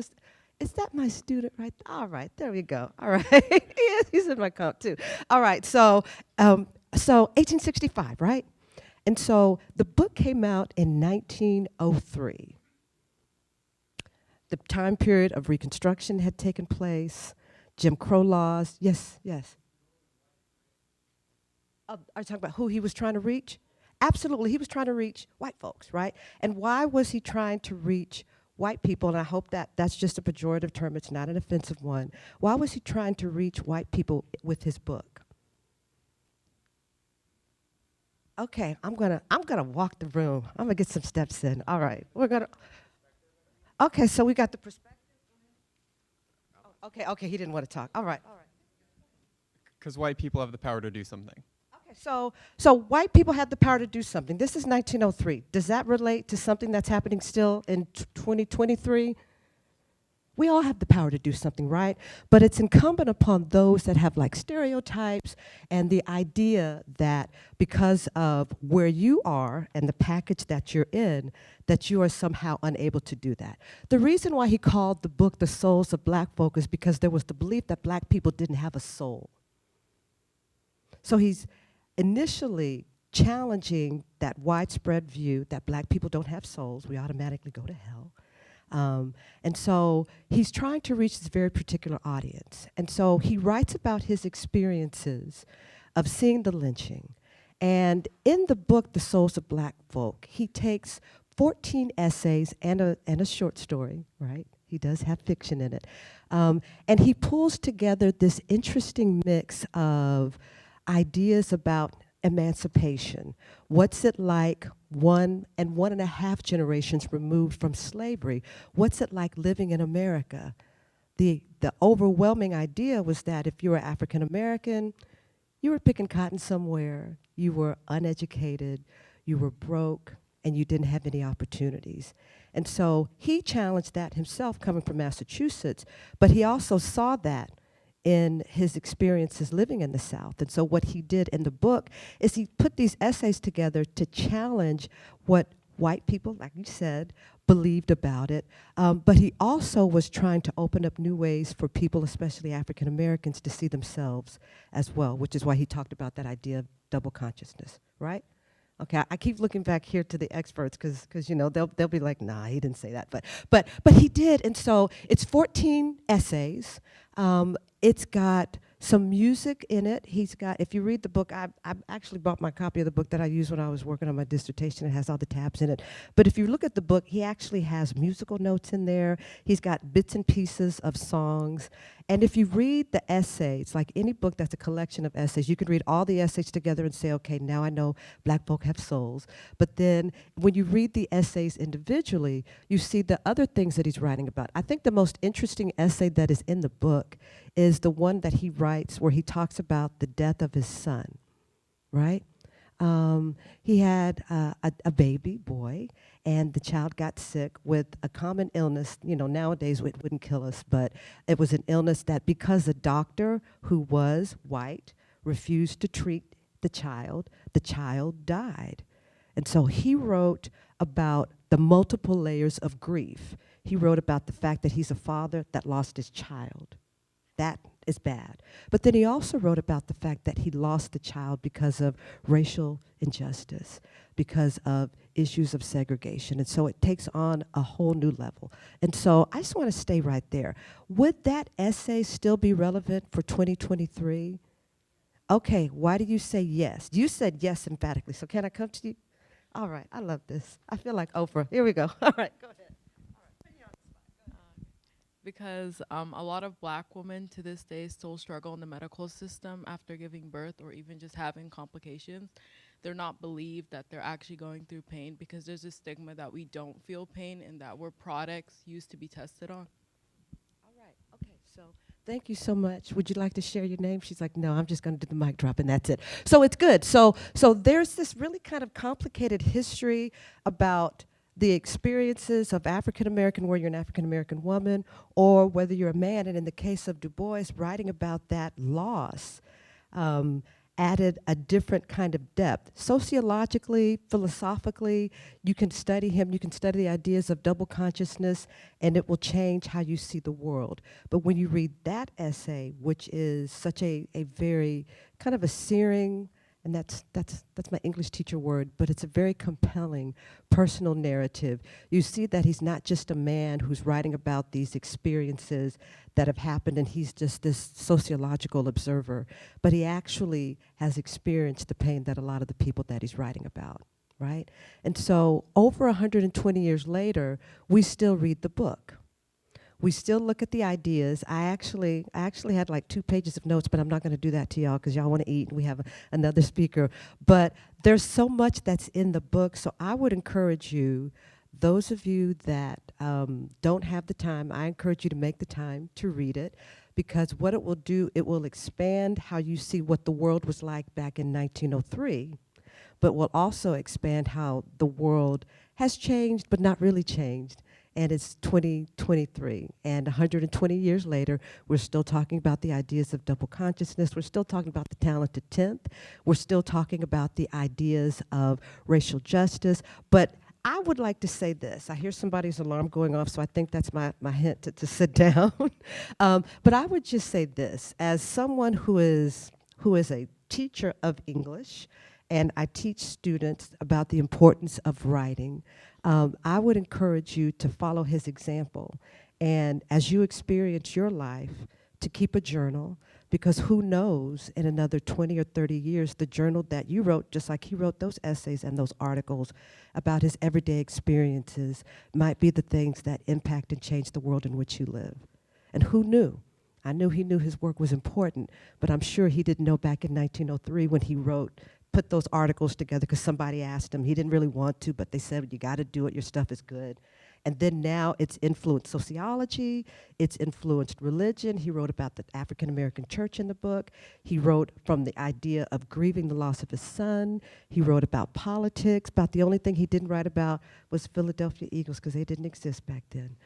Is that my student right there? All right, there we go. All right, yes, he's in my count too. All right, so 1865, right? And so the book came out in 1903. The time period of Reconstruction had taken place, Jim Crow laws. Yes. Are you talking about who he was trying to reach? Absolutely, he was trying to reach white folks, right? And why was he trying to reach white people? And I hope that that's just a pejorative term, it's not an offensive one. Why was he trying to reach white people with his book? Okay, I'm gonna walk the room. I'm gonna get some steps in. All right, okay, so we got the perspective. Okay, he didn't want to talk. All right. Because white people have the power to do something. Okay, So white people had the power to do something. This is 1903. Does that relate to something that's happening still in 2023? We all have the power to do something, right? But it's incumbent upon those that have like stereotypes and the idea that because of where you are and the package that you're in, that you are somehow unable to do that. The reason why he called the book The Souls of Black Folk is because there was the belief that black people didn't have a soul. So he's initially challenging that widespread view that black people don't have souls, we automatically go to hell. And so he's trying to reach this very particular audience. And so he writes about his experiences of seeing the lynching. And in the book, The Souls of Black Folk, he takes 14 essays and a short story, right? He does have fiction in it. And he pulls together this interesting mix of ideas about emancipation. What's it like 1.5 generations removed from slavery? What's it like living in America? The overwhelming idea was that if you were African American, you were picking cotton somewhere, you were uneducated, you were broke, and you didn't have any opportunities. And so he challenged that himself coming from Massachusetts, but he also saw that in his experiences living in the South. And so what he did in the book is he put these essays together to challenge what white people, like you said, believed about it. But he also was trying to open up new ways for people, especially African Americans, to see themselves as well, which is why he talked about that idea of double consciousness, right? Okay, I keep looking back here to the experts because you know they'll be like, nah, he didn't say that, but he did, and so it's 14 essays. It's got some music in it. He's got, if you read the book, I actually bought my copy of the book that I used when I was working on my dissertation. It has all the tabs in it. But if you look at the book, he actually has musical notes in there. He's got bits and pieces of songs. And if you read the essays, like any book that's a collection of essays, you can read all the essays together and say, okay, now I know black folk have souls. But then when you read the essays individually, you see the other things that he's writing about. I think the most interesting essay that is in the book is the one that he writes where he talks about the death of his son, right? He had a baby boy, and the child got sick with a common illness. You know, nowadays it wouldn't kill us, but it was an illness that because a doctor who was white refused to treat the child died. And so he wrote about the multiple layers of grief. He wrote about the fact that he's a father that lost his child. That is bad. But then he also wrote about the fact that he lost the child because of racial injustice, because of issues of segregation. And so it takes on a whole new level. And so I just want to stay right there. Would that essay still be relevant for 2023? Okay, why do you say yes? You said yes emphatically, so can I come to you? All right, I love this. I feel like Oprah. Here we go. All right, go ahead. Because a lot of black women to this day still struggle in the medical system after giving birth or even just having complications. They're not believed that they're actually going through pain because there's a stigma that we don't feel pain and that we're products used to be tested on. All right, okay, so thank you so much. Would you like to share your name? She's like, no, I'm just gonna do the mic drop and that's it. So it's good. So there's this really kind of complicated history about the experiences of African American, where you're an African American woman, or whether you're a man. And in the case of Du Bois, writing about that loss added a different kind of depth. Sociologically, philosophically, you can study him, you can study the ideas of double consciousness, and it will change how you see the world. But when you read that essay, which is such a very kind of a searing, and that's my English teacher word, but it's a very compelling personal narrative. You see that he's not just a man who's writing about these experiences that have happened and he's just this sociological observer, but he actually has experienced the pain that a lot of the people that he's writing about, right? And so over 120 years later, we still read the book. We still look at the ideas. I actually had like 2 pages of notes, but I'm not going to do that to y'all because y'all want to eat and we have another speaker. But there's so much that's in the book, so I would encourage you, those of you that don't have the time, I encourage you to make the time to read it. because what it will do, it will expand how you see what the world was like back in 1903, but will also expand how the world has changed, but not really changed. And it's 2023, and 120 years later, we're still talking about the ideas of double consciousness. We're still talking about the talented 10th. We're still talking about the ideas of racial justice. But I would like to say this. I hear somebody's alarm going off, so I think that's my hint to sit down. But I would just say this. As someone who is a teacher of English, and I teach students about the importance of writing, I would encourage you to follow his example. And as you experience your life, to keep a journal, because who knows, in another 20 or 30 years, the journal that you wrote, just like he wrote those essays and those articles about his everyday experiences, might be the things that impact and change the world in which you live. And who knew? I knew he knew his work was important, but I'm sure he didn't know back in 1903 when he put those articles together because somebody asked him. He didn't really want to, but they said, you got to do it, your stuff is good. And then now it's influenced sociology, it's influenced religion. He wrote about the African American church in the book. He wrote from the idea of grieving the loss of his son. He wrote about politics. About the only thing he didn't write about was Philadelphia Eagles, because they didn't exist back then.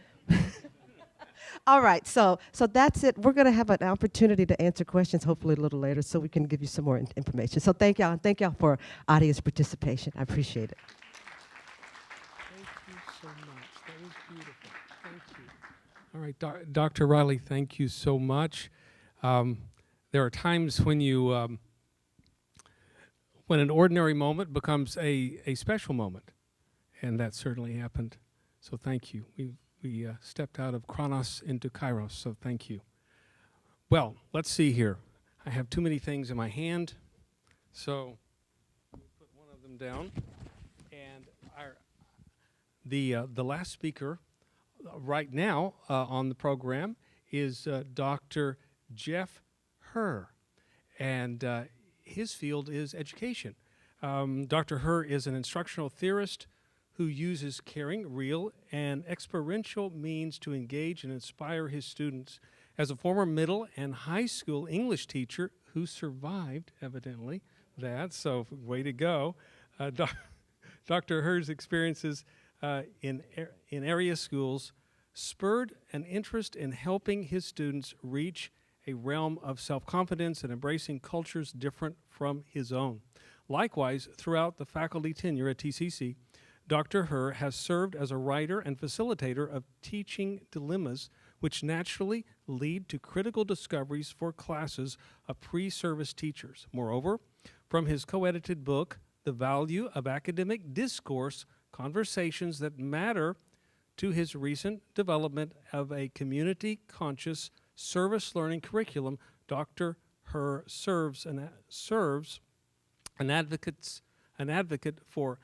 All right, so that's it. We're going to have an opportunity to answer questions hopefully a little later so we can give you some more information. So thank y'all, and thank y'all for audience participation. I appreciate it. Thank you so much. That was beautiful. Thank you. All right, Dr. Riley, thank you so much. There are times when when an ordinary moment becomes a special moment, and that certainly happened. So thank you. We stepped out of Chronos into Kairos, so thank you. Well, let's see here. I have too many things in my hand, so let me put one of them down. And the last speaker right now on the program is Dr. Jeff Herr, and his field is education. Dr. Herr is an instructional theorist who uses caring, real, and experiential means to engage and inspire his students. As a former middle and high school English teacher who survived, evidently, that, so way to go, Dr. Herr's experiences in area schools spurred an interest in helping his students reach a realm of self-confidence and embracing cultures different from his own. Likewise, throughout the faculty tenure at TCC, Dr. Herr has served as a writer and facilitator of teaching dilemmas, which naturally lead to critical discoveries for classes of pre-service teachers. Moreover, from his co-edited book, The Value of Academic Discourse, Conversations That Matter, to his recent development of a community-conscious service learning curriculum, Dr. Herr serves an advocate for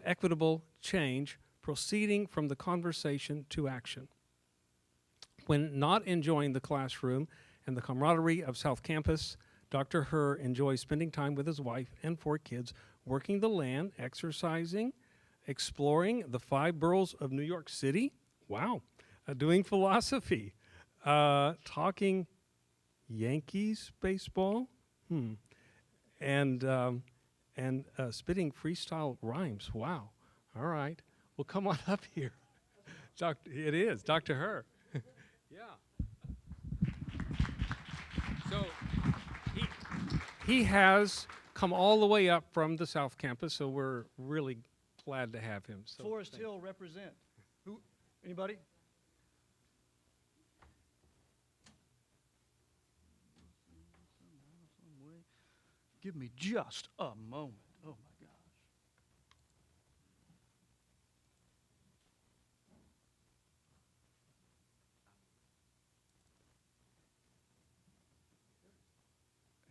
equitable change, proceeding from the conversation to action. When not enjoying the classroom and the camaraderie of South Campus, Dr. Herr enjoys spending time with his wife and 4 kids, working the land, exercising, exploring the 5 boroughs of New York City, doing philosophy, talking Yankees baseball, and spitting freestyle rhymes. Wow. All right. Well, come on up here. It is Dr. Herr. Yeah. So he has come all the way up from the South Campus, so we're really glad to have him. So Forest Hill represent. Who? Anybody? Give me just a moment. Oh my gosh.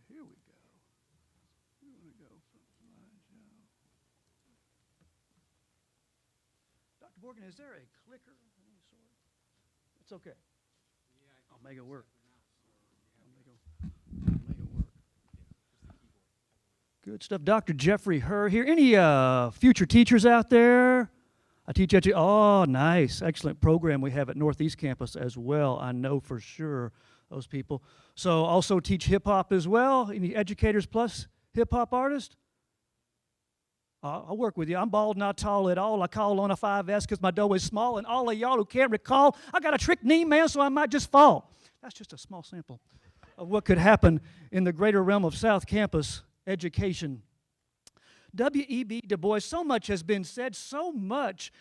Here we go. We want to go from slideshow. Dr. Morgan, is there a clicker of any sort? It's okay. I'll make it work. I'll make it work. Good stuff. Dr. Jeffrey Herr here. Any future teachers out there? I teach oh, nice. Excellent program we have at Northeast Campus as well, I know for sure. those people. So also teach hip-hop as well. Any educators plus hip-hop artists? I'll work with you. I'm bald, not tall at all. I call on a 5S because my dough is small. And all of y'all who can't recall, I got a trick knee, man, so I might just fall. That's just a small sample of what could happen in the greater realm of South Campus education. W.E.B. Du Bois, so much has been said, so much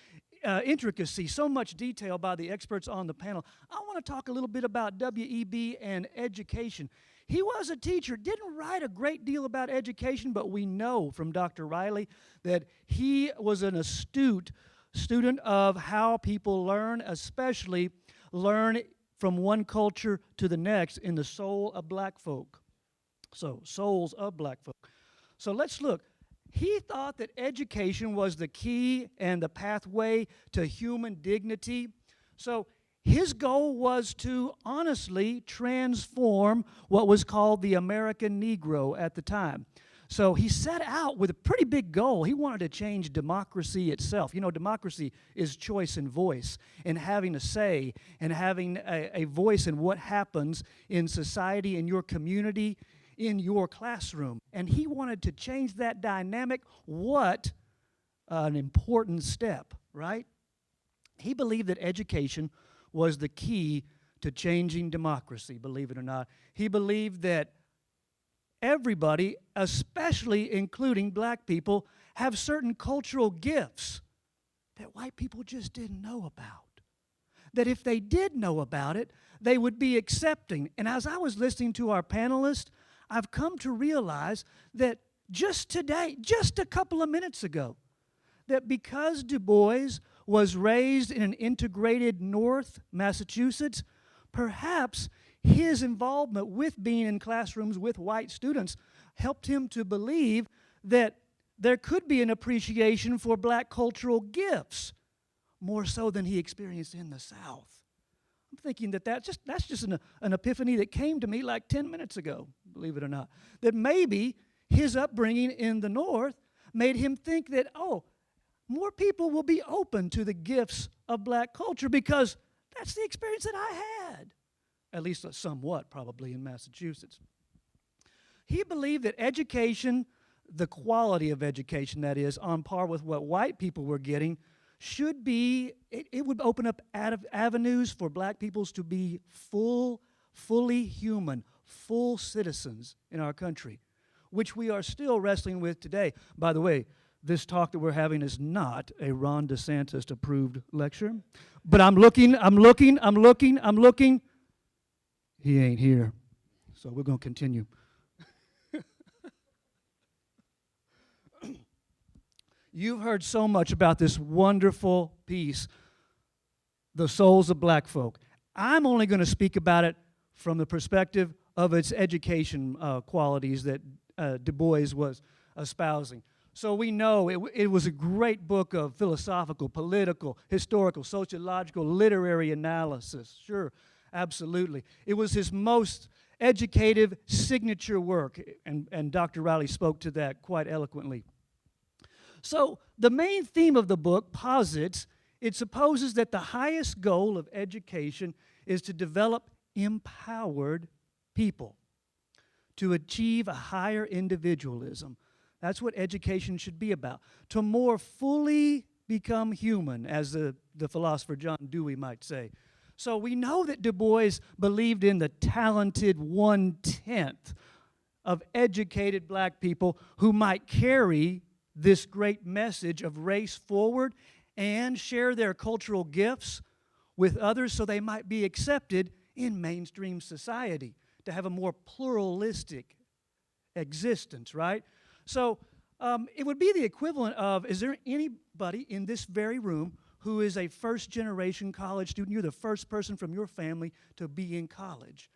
intricacy, so much detail by the experts on the panel. I want to talk a little bit about W.E.B. and education. He was a teacher, didn't write a great deal about education, but we know from Dr. Riley that he was an astute student of how people learn, especially learn from one culture to the next in the soul of black folk. So, souls of black folk. So let's look. He thought that education was the key and the pathway to human dignity. So his goal was to honestly transform what was called the American Negro at the time. So he set out with a pretty big goal. He wanted to change democracy itself. You know, democracy is choice and voice, and having a say, and having a voice in what happens in society, in your community, in your classroom. And he wanted to change that dynamic. What an important step, right? He believed that education was the key to changing democracy, believe it or not. He believed that everybody, especially including black people, have certain cultural gifts that white people just didn't know about. That if they did know about it, they would be accepting. And as I was listening to our panelists, I've come to realize that just today, just a couple of minutes ago, that because Du Bois was raised in an integrated North Massachusetts, perhaps his involvement with being in classrooms with white students helped him to believe that there could be an appreciation for black cultural gifts, more so than he experienced in the South. I'm thinking that's just an epiphany that came to me like 10 minutes ago, believe it or not. That maybe his upbringing in the North made him think that, oh, more people will be open to the gifts of black culture because that's the experience that I had, at least somewhat probably in Massachusetts. He believed that education, the quality of education that is, on par with what white people were getting, should be, it would open up avenues for black peoples to be fully human, full citizens in our country, which we are still wrestling with today. By the way, this talk that we're having is not a Ron DeSantis approved lecture, but I'm looking. He ain't here, so we're going to continue. You've heard so much about this wonderful piece, The Souls of Black Folk. I'm only going to speak about it from the perspective of its education qualities that Du Bois was espousing. So we know it was a great book of philosophical, political, historical, sociological, literary analysis. Sure, absolutely. It was his most educative signature work, and Dr. Riley spoke to that quite eloquently. So the main theme of the book posits, it supposes that the highest goal of education is to develop empowered people, to achieve a higher individualism. That's what education should be about, to more fully become human, as the philosopher John Dewey might say. So we know that Du Bois believed in the talented 1/10 of educated black people who might carry this great message of race forward and share their cultural gifts with others so they might be accepted in mainstream society, to have a more pluralistic existence, right? So it would be the equivalent of, is there anybody in this very room who is a first-generation college student? You're the first person from your family to be in college.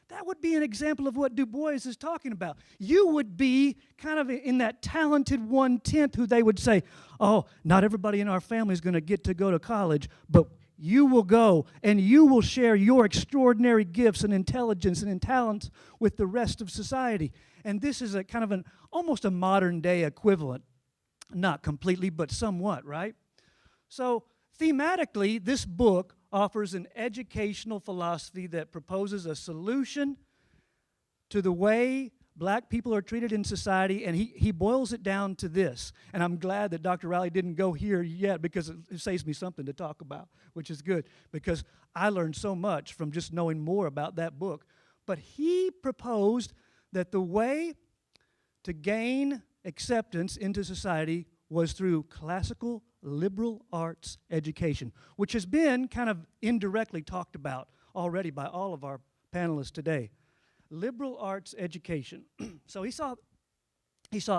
That would be an example of what Du Bois is talking about. You would be kind of in that talented 1/10 who they would say, oh, not everybody in our family is going to get to go to college, but you will go and you will share your extraordinary gifts and intelligence and talents with the rest of society. And this is a kind of almost a modern day equivalent. Not completely, but somewhat, right? So thematically, this book offers an educational philosophy that proposes a solution to the way black people are treated in society, and he boils it down to this. And I'm glad that Dr. Riley didn't go here yet, because it saves me something to talk about, which is good, because I learned so much from just knowing more about that book. But he proposed that the way to gain acceptance into society was through classical liberal arts education, which has been kind of indirectly talked about already by all of our panelists today. Liberal arts education. So he sought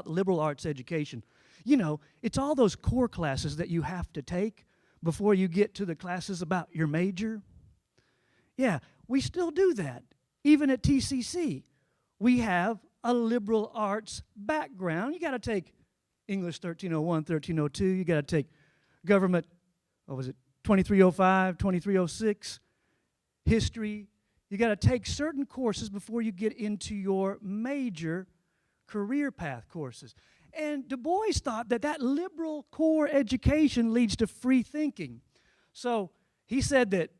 liberal arts education. You know, it's all those core classes that you have to take before you get to the classes about your major. Yeah, we still do that. Even at TCC, we have a liberal arts background. You got to take English 1301, 1302. You got to take government, 2305, 2306, history. You got to take certain courses before you get into your major career path courses. And Du Bois thought that liberal core education leads to free thinking. So he said that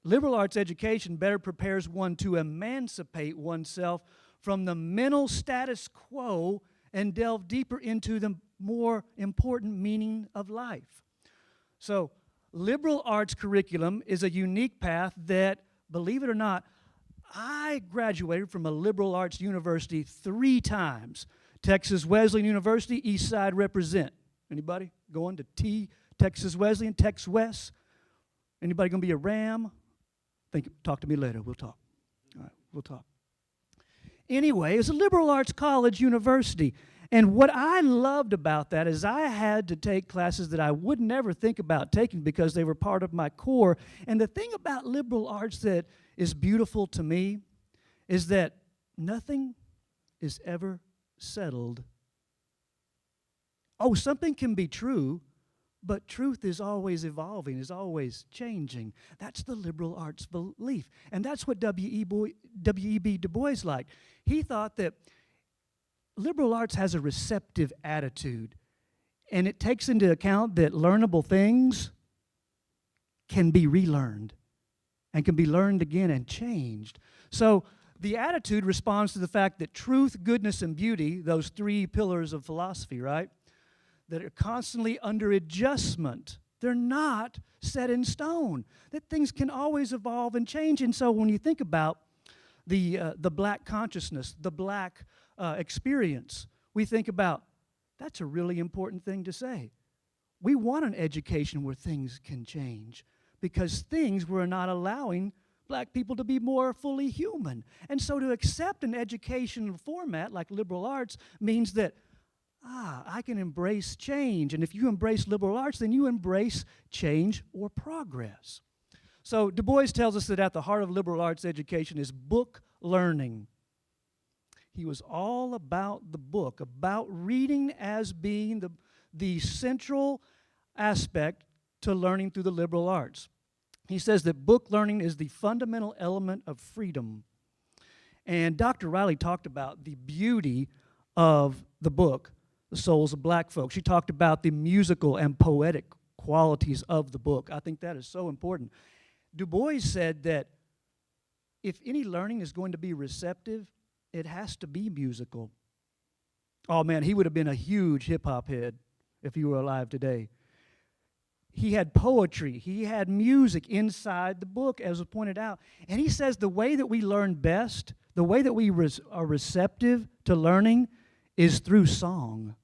liberal arts education better prepares one to emancipate oneself from the mental status quo and delve deeper into the more important meaning of life. So liberal arts curriculum is a unique path that, believe it or not, I graduated from a liberal arts university 3 times. Texas Wesleyan University, East Side represent. Anybody going to Texas Wesleyan, Tex West? Anybody going to be a Ram? Talk to me later. We'll talk. All right, we'll talk. Anyway, it's a liberal arts college university. And what I loved about that is I had to take classes that I would never think about taking because they were part of my core. And the thing about liberal arts that is beautiful to me is that nothing is ever settled. Oh, something can be true, but truth is always evolving, is always changing. That's the liberal arts belief. And that's what W.E.B. Du Bois liked. He thought that liberal arts has a receptive attitude, and it takes into account that learnable things can be relearned and can be learned again and changed. So the attitude responds to the fact that truth, goodness, and beauty, those 3 pillars of philosophy, right, that are constantly under adjustment. They're not set in stone, that things can always evolve and change. And so when you think about the black consciousness, the black experience, we think about, that's a really important thing to say. We want an education where things can change because things were not allowing black people to be more fully human. And so to accept an educational format like liberal arts means that, I can embrace change. And if you embrace liberal arts, then you embrace change or progress. So Du Bois tells us that at the heart of liberal arts education is book learning. He was all about the book, about reading as being the central aspect to learning through the liberal arts. He says that book learning is the fundamental element of freedom. And Dr. Riley talked about the beauty of the book, The Souls of Black Folks. She talked about the musical and poetic qualities of the book. I think that is so important. Du Bois said that if any learning is going to be receptive, it has to be musical. Oh man, he would have been a huge hip-hop head if he were alive today. He had poetry, he had music inside the book, as was pointed out. And he says the way that we learn best, the way that we are receptive to learning is through song.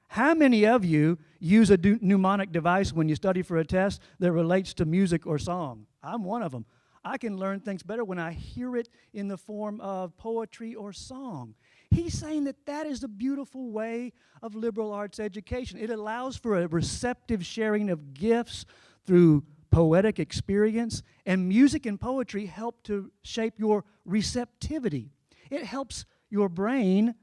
How many of you use a mnemonic device when you study for a test that relates to music or song? I'm one of them. I can learn things better when I hear it in the form of poetry or song. He's saying that that is a beautiful way of liberal arts education. It allows for a receptive sharing of gifts through poetic experience, and music and poetry help to shape your receptivity. It helps your brain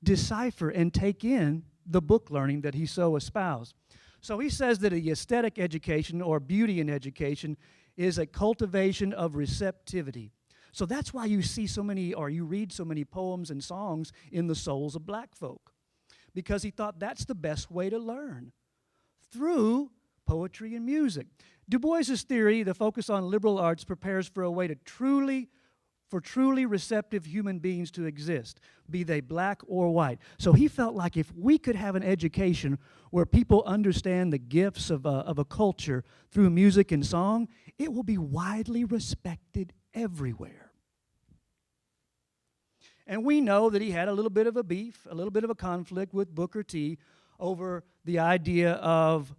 decipher and take in the book learning that he so espoused. So he says that a aesthetic education or beauty in education is a cultivation of receptivity. So that's why you see so many, or you read so many poems and songs in the souls of black folk, because he thought that's the best way to learn, through poetry and music. Du Bois's theory, the focus on liberal arts, prepares for a way to truly receptive human beings to exist, be they black or white. So he felt like if we could have an education where people understand the gifts of a culture through music and song, it will be widely respected everywhere. And we know that he had a little bit of a beef, a little bit of a conflict with Booker T over the idea of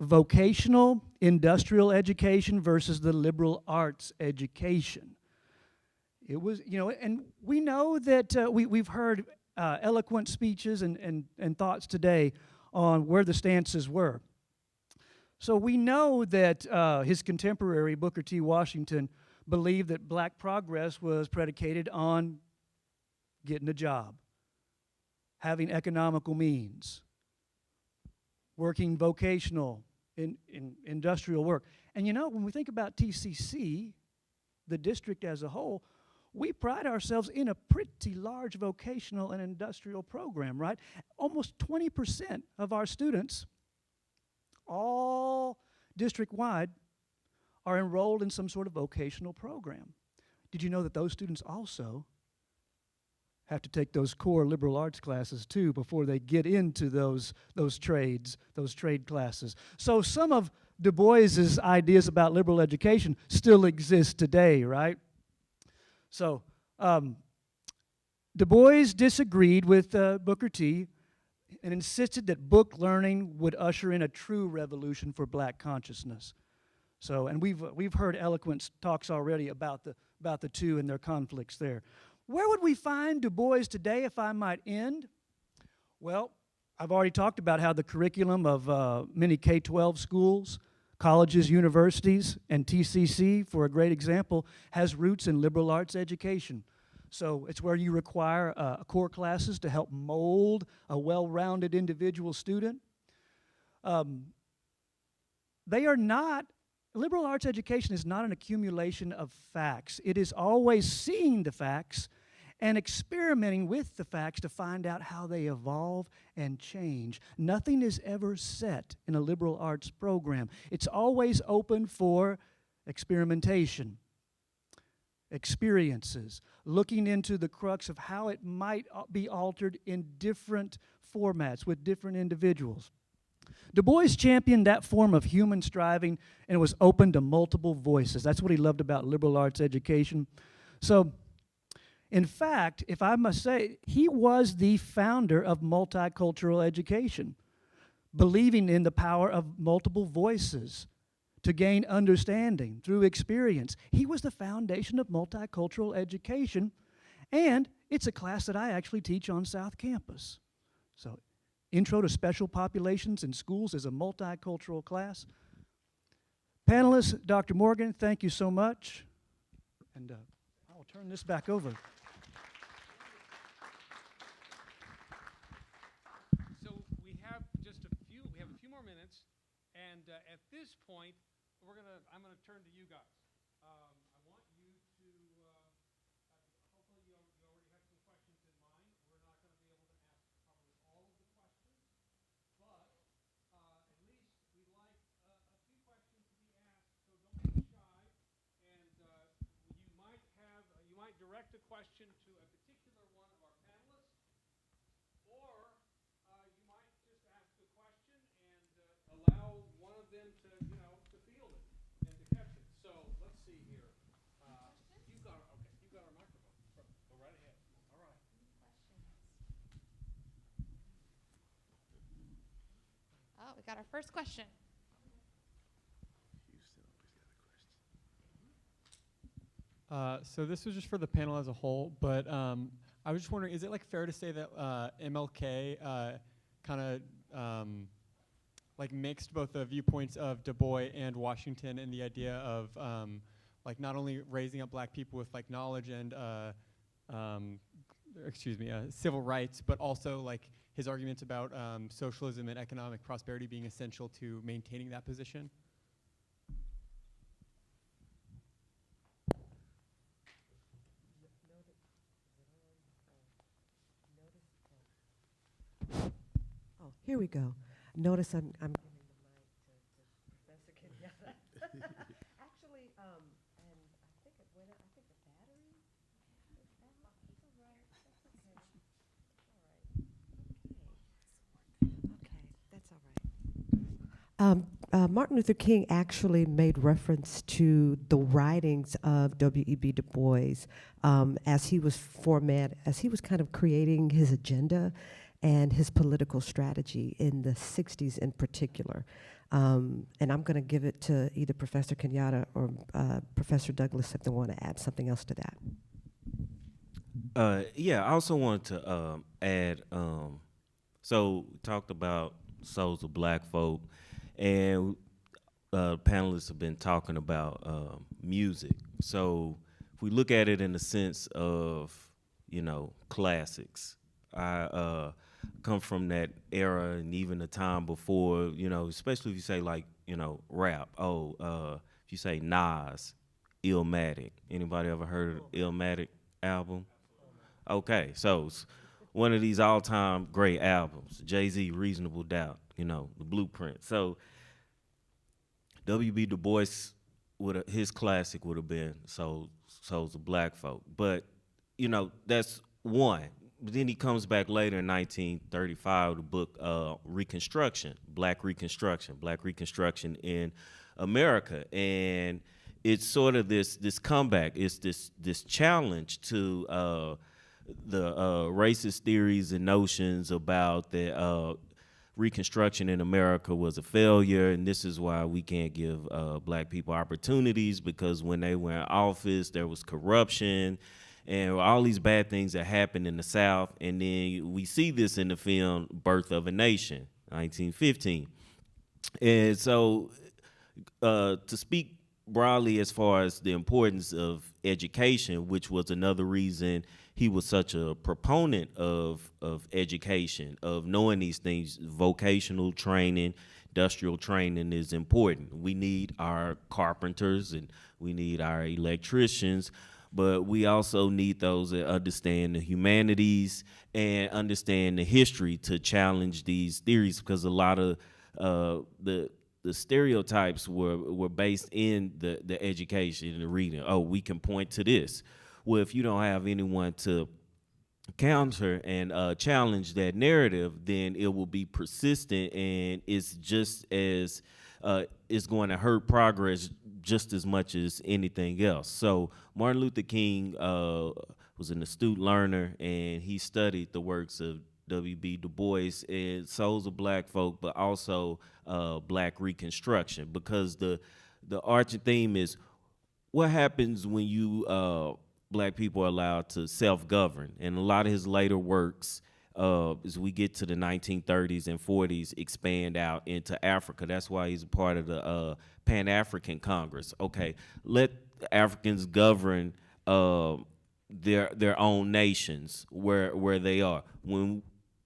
vocational industrial education versus the liberal arts education. It was, and we know that we've heard eloquent speeches and thoughts today on where the stances were. So we know that his contemporary, Booker T. Washington, believed that black progress was predicated on getting a job, having economical means, working vocational in industrial work. And when we think about TCC, the district as a whole, we pride ourselves in a pretty large vocational and industrial program, right? Almost 20% of our students, all district-wide, are enrolled in some sort of vocational program. Did you know that those students also have to take those core liberal arts classes too before they get into those trades, those trade classes? So some of Du Bois's ideas about liberal education still exist today, right? So Du Bois disagreed with Booker T and insisted that book learning would usher in a true revolution for black consciousness. So, and we've heard eloquent talks already about the two and their conflicts there. Where would we find Du Bois today, if I might end? Well, I've already talked about how the curriculum of many K-12 schools, colleges, universities, and TCC, for a great example, has roots in liberal arts education. So it's where you require core classes to help mold a well-rounded individual student. Liberal arts education is not an accumulation of facts. It is always seeing the facts and experimenting with the facts to find out how they evolve and change. Nothing is ever set in a liberal arts program. It's always open for experimentation, experiences, looking into the crux of how it might be altered in different formats with different individuals. Du Bois championed that form of human striving and was open to multiple voices. That's what he loved about liberal arts education. So, in fact, if I must say, he was the founder of multicultural education, believing in the power of multiple voices to gain understanding through experience. He was the foundation of multicultural education, and it's a class that I actually teach on South Campus. So, Intro to Special Populations in Schools is a multicultural class. Panelists, Dr. Morgan, thank you so much. And I will turn this back over. So we have a few more minutes, and at this point, I'm gonna turn to you guys. I want you to, hopefully you already have some questions in mind. We're not gonna be able to ask probably all of the questions, but at least we'd like a few questions to be asked, so don't be shy. And you might direct a question to a particular one of our panelists, or you might just ask a question and allow one of them to field it and to catch it. So let's see here. You've got our microphone. Go right ahead. All right. Oh, we got our first question. So this was just for the panel as a whole, but I was just wondering, is it fair to say that MLK kind of mixed both the viewpoints of Du Bois and Washington and the idea of not only raising up black people with knowledge and civil rights, but also his arguments about socialism and economic prosperity being essential to maintaining that position? Oh, here we go. Notice I'm giving the mic to Professor Kenyatta. Martin Luther King actually made reference to the writings of W.E.B. Du Bois as he was as he was kind of creating his agenda and his political strategy in the 60s in particular. And I'm going to give it to either Professor Kenyatta or Professor Douglas if they want to add something else to that. Yeah, I also wanted to add, so we talked about souls of black folk, and panelists have been talking about music. So if we look at it in the sense of, you know, classics, I come from that era and even the time before, you know, especially if you say like, you know, rap. If you say Nas, Illmatic. Anybody ever heard of Illmatic album? Okay, so it's one of these all-time great albums. Jay-Z, Reasonable Doubt, you know, the blueprint. So W.B. Du Bois, his classic would have been Souls of Black Folk. But, you know, that's one. But then he comes back later in 1935 with the book Reconstruction, Black Reconstruction in America. And it's sort of this comeback. It's this challenge to the racist theories and notions about the Reconstruction in America was a failure, and this is why we can't give black people opportunities, because when they were in office, there was corruption and all these bad things that happened in the South. And then we see this in the film Birth of a Nation, 1915. And so to speak broadly as far as the importance of education, which was another reason he was such a proponent of education, of knowing these things. Vocational training, industrial training is important. We need our carpenters and we need our electricians, but we also need those that understand the humanities and understand the history to challenge these theories, because a lot of the stereotypes were based in the education and the reading. Oh, we can point to this. Well, if you don't have anyone to counter and challenge that narrative, then it will be persistent, and it's just as it's going to hurt progress just as much as anything else. So Martin Luther King was an astute learner, and he studied the works of W.B. Du Bois and Souls of Black Folk, but also Black Reconstruction, because the arching theme is what happens when you black people are allowed to self-govern. And a lot of his later works, as we get to the 1930s and 40s, expand out into Africa. That's why he's a part of the Pan-African Congress. Okay, let the Africans govern their own nations where they are. When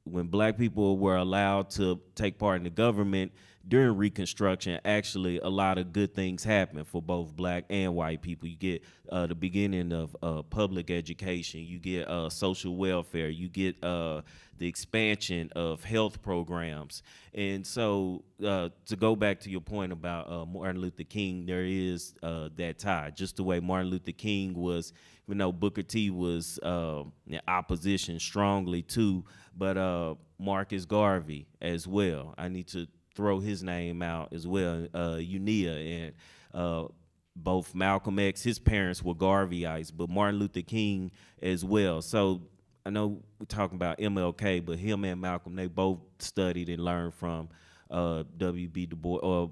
black people were allowed to take part in the government during Reconstruction, actually a lot of good things happened for both black and white people. You get the beginning of public education, you get social welfare, you get the expansion of health programs. And so to go back to your point about Martin Luther King, there is that tie. Just the way Martin Luther King was, even though Booker T was in opposition strongly too, but Marcus Garvey as well. I need to throw his name out as well, Unia, and both Malcolm X, his parents were Garveyites, but Martin Luther King as well. So I know we're talking about MLK, but him and Malcolm, they both studied and learned from W.B. Du Bois, or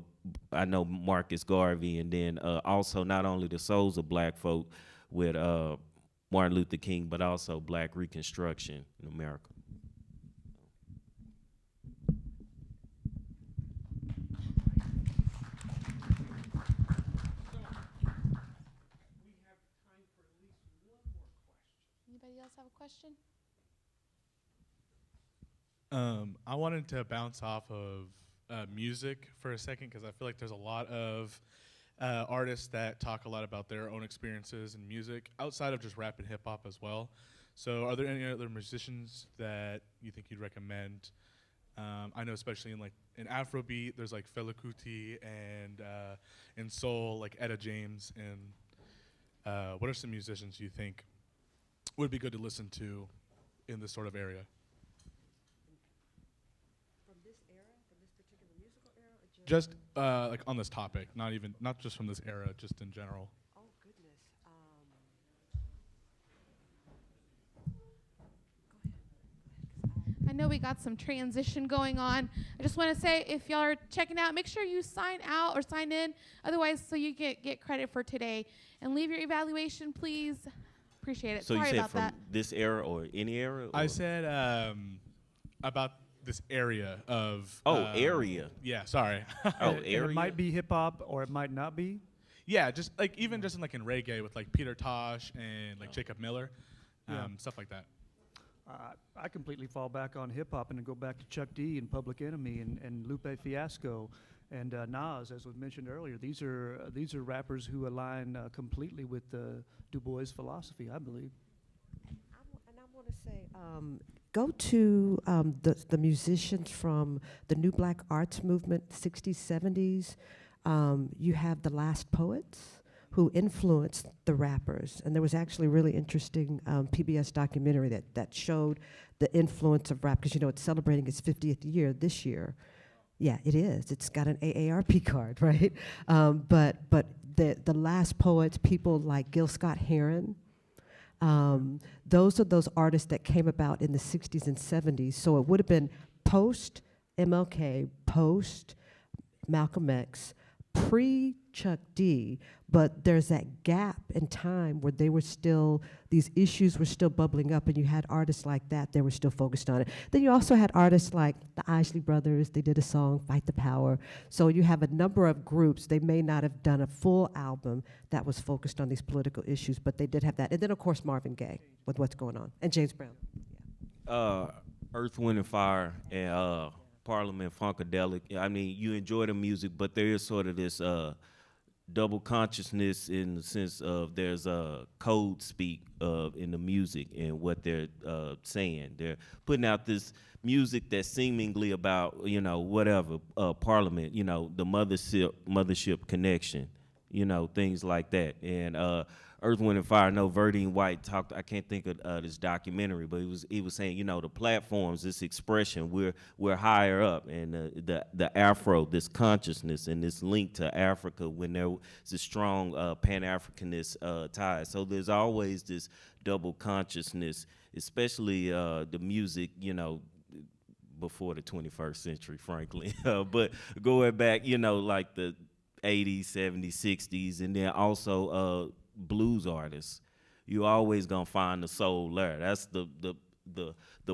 I know Marcus Garvey, and then also not only the Souls of Black Folk with Martin Luther King, but also Black Reconstruction in America. Anybody else have a question? I wanted to bounce off of music for a second, because I feel like there's a lot of artists that talk a lot about their own experiences in music outside of just rap and hip hop as well. So are there any other musicians that you think you'd recommend? I know especially in Afrobeat, there's like Fela Kuti, and in soul, like Etta James. And what are some musicians you think would be good to listen to in this sort of area? From Just like on this topic, not just from this era, just in general. Oh, goodness. I know we got some transition going on. I just want to say, if y'all are checking out, make sure you sign out or sign in, otherwise, so you get credit for today. And leave your evaluation, please. Appreciate it. So Sorry you said about from that. this era or any era? I or- said about this area of. Area. Yeah, sorry. Oh, And area. it might be hip hop or it might not be. Yeah, just like even just in like in reggae with like Peter Tosh and like Jacob Miller, Yeah. stuff like that. I completely fall back on hip hop and then go back to Chuck D and Public Enemy and Lupe Fiasco and Nas, as was mentioned earlier. These are rappers who align completely with Du Bois' philosophy, I believe. And I want to say, go to the musicians from the New Black Arts Movement, 60s, 70s. You have the Last Poets, who influenced the rappers. And there was actually a really interesting PBS documentary that showed the influence of rap, because, you know, it's celebrating its 50th year this year. Yeah, it is. It's got an AARP card, right? But the Last Poets, people like Gil Scott-Heron, those are those artists that came about in the 60s and 70s. So it would have been post MLK, post Malcolm X, pre Chuck D, but there's that gap in time where they were still, these issues were still bubbling up, and you had artists like that were still focused on it. Then you also had artists like the Isley Brothers. They did a song, Fight the Power. So you have a number of groups. They may not have done a full album that was focused on these political issues, but they did have that. And then, of course, Marvin Gaye with What's Going On, and James Brown. Earth, Wind, and Fire, and Parliament Funkadelic. I mean, you enjoy the music, but there is sort of this double consciousness in the sense of there's code speak in the music and what they're saying. They're putting out this music that's seemingly about, you know, whatever, Parliament, you know, the mothership connection, you know, things like that. And Earth, Wind, and Fire. I know Verdine White talked. I can't think of this documentary, but he was saying, you know, the platforms, this expression, we're higher up, and the Afro, this consciousness and this link to Africa when there's a strong Pan-Africanist tie. So there's always this double consciousness, especially the music, you know, before the 21st century, frankly. But going back, you know, like the 80s, 70s, 60s, and then also blues artists, you always gonna find the soul there. That's the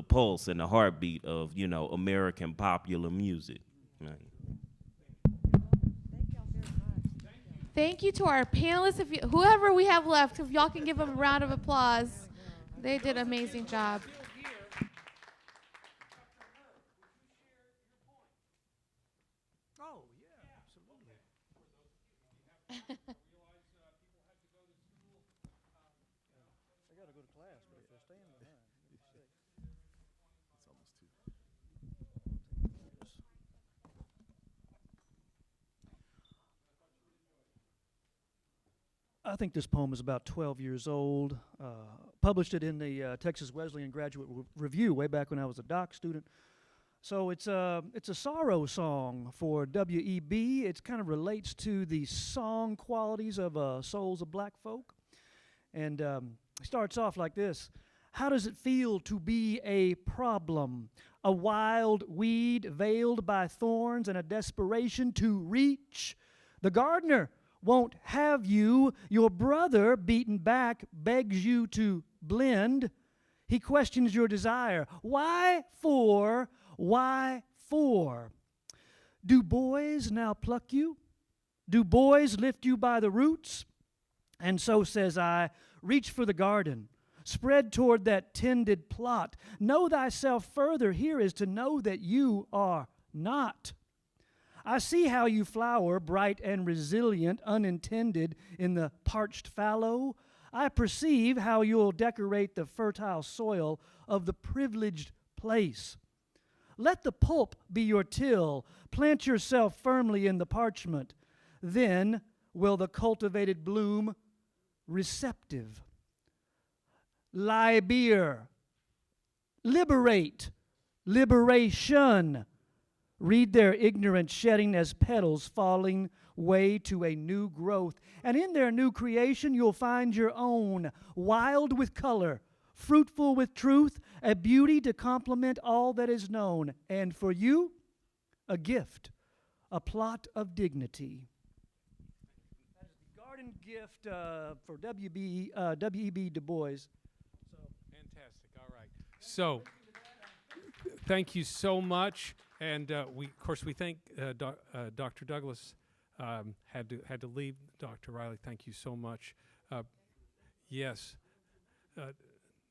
pulse and the heartbeat of, you know, American popular music. Right. Thank you to our panelists. Whoever we have left, if y'all can give them a round of applause. They did an amazing job. Oh, yeah, absolutely. They got to go to class, but if they're staying behind, I think this poem is about 12 years old. Published it in the Texas Wesleyan Graduate Review way back when I was a doc student. So it's a sorrow song for W.E.B. It kind of relates to the song qualities of Souls of Black Folk. And it starts off like this. How does it feel to be a problem? A wild weed veiled by thorns and a desperation to reach? The gardener won't have you. Your brother, beaten back, begs you to blend. He questions your desire. Why for? Why for? Do boys now pluck you? Do boys lift you by the roots? And so says I, reach for the garden. Spread toward that tended plot. Know thyself further here is to know that you are not. I see how you flower, bright and resilient, unintended in the parched fallow. I perceive how you'll decorate the fertile soil of the privileged place. Let the pulp be your till. Plant yourself firmly in the parchment. Then will the cultivated bloom receptive. Libeer. Liberate. Liberation. Read their ignorance shedding as petals falling way to a new growth. And in their new creation, you'll find your own, wild with color, fruitful with truth, a beauty to complement all that is known. And for you, a gift, a plot of dignity. That is the garden gift for W.E.B. Du Bois. Fantastic. All right. So, thank you so much. And of course, we thank Dr. Douglas had to leave. Dr. Riley, thank you so much. Yes,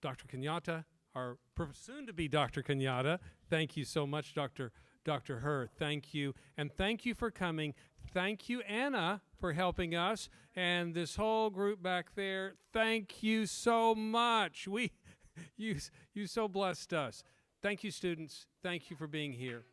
Dr. Kenyatta, our soon-to-be Dr. Kenyatta, thank you so much, Dr. Herr. Thank you, and thank you for coming. Thank you, Anna, for helping us, and this whole group back there. Thank you so much. You so blessed us. Thank you, students. Thank you for being here.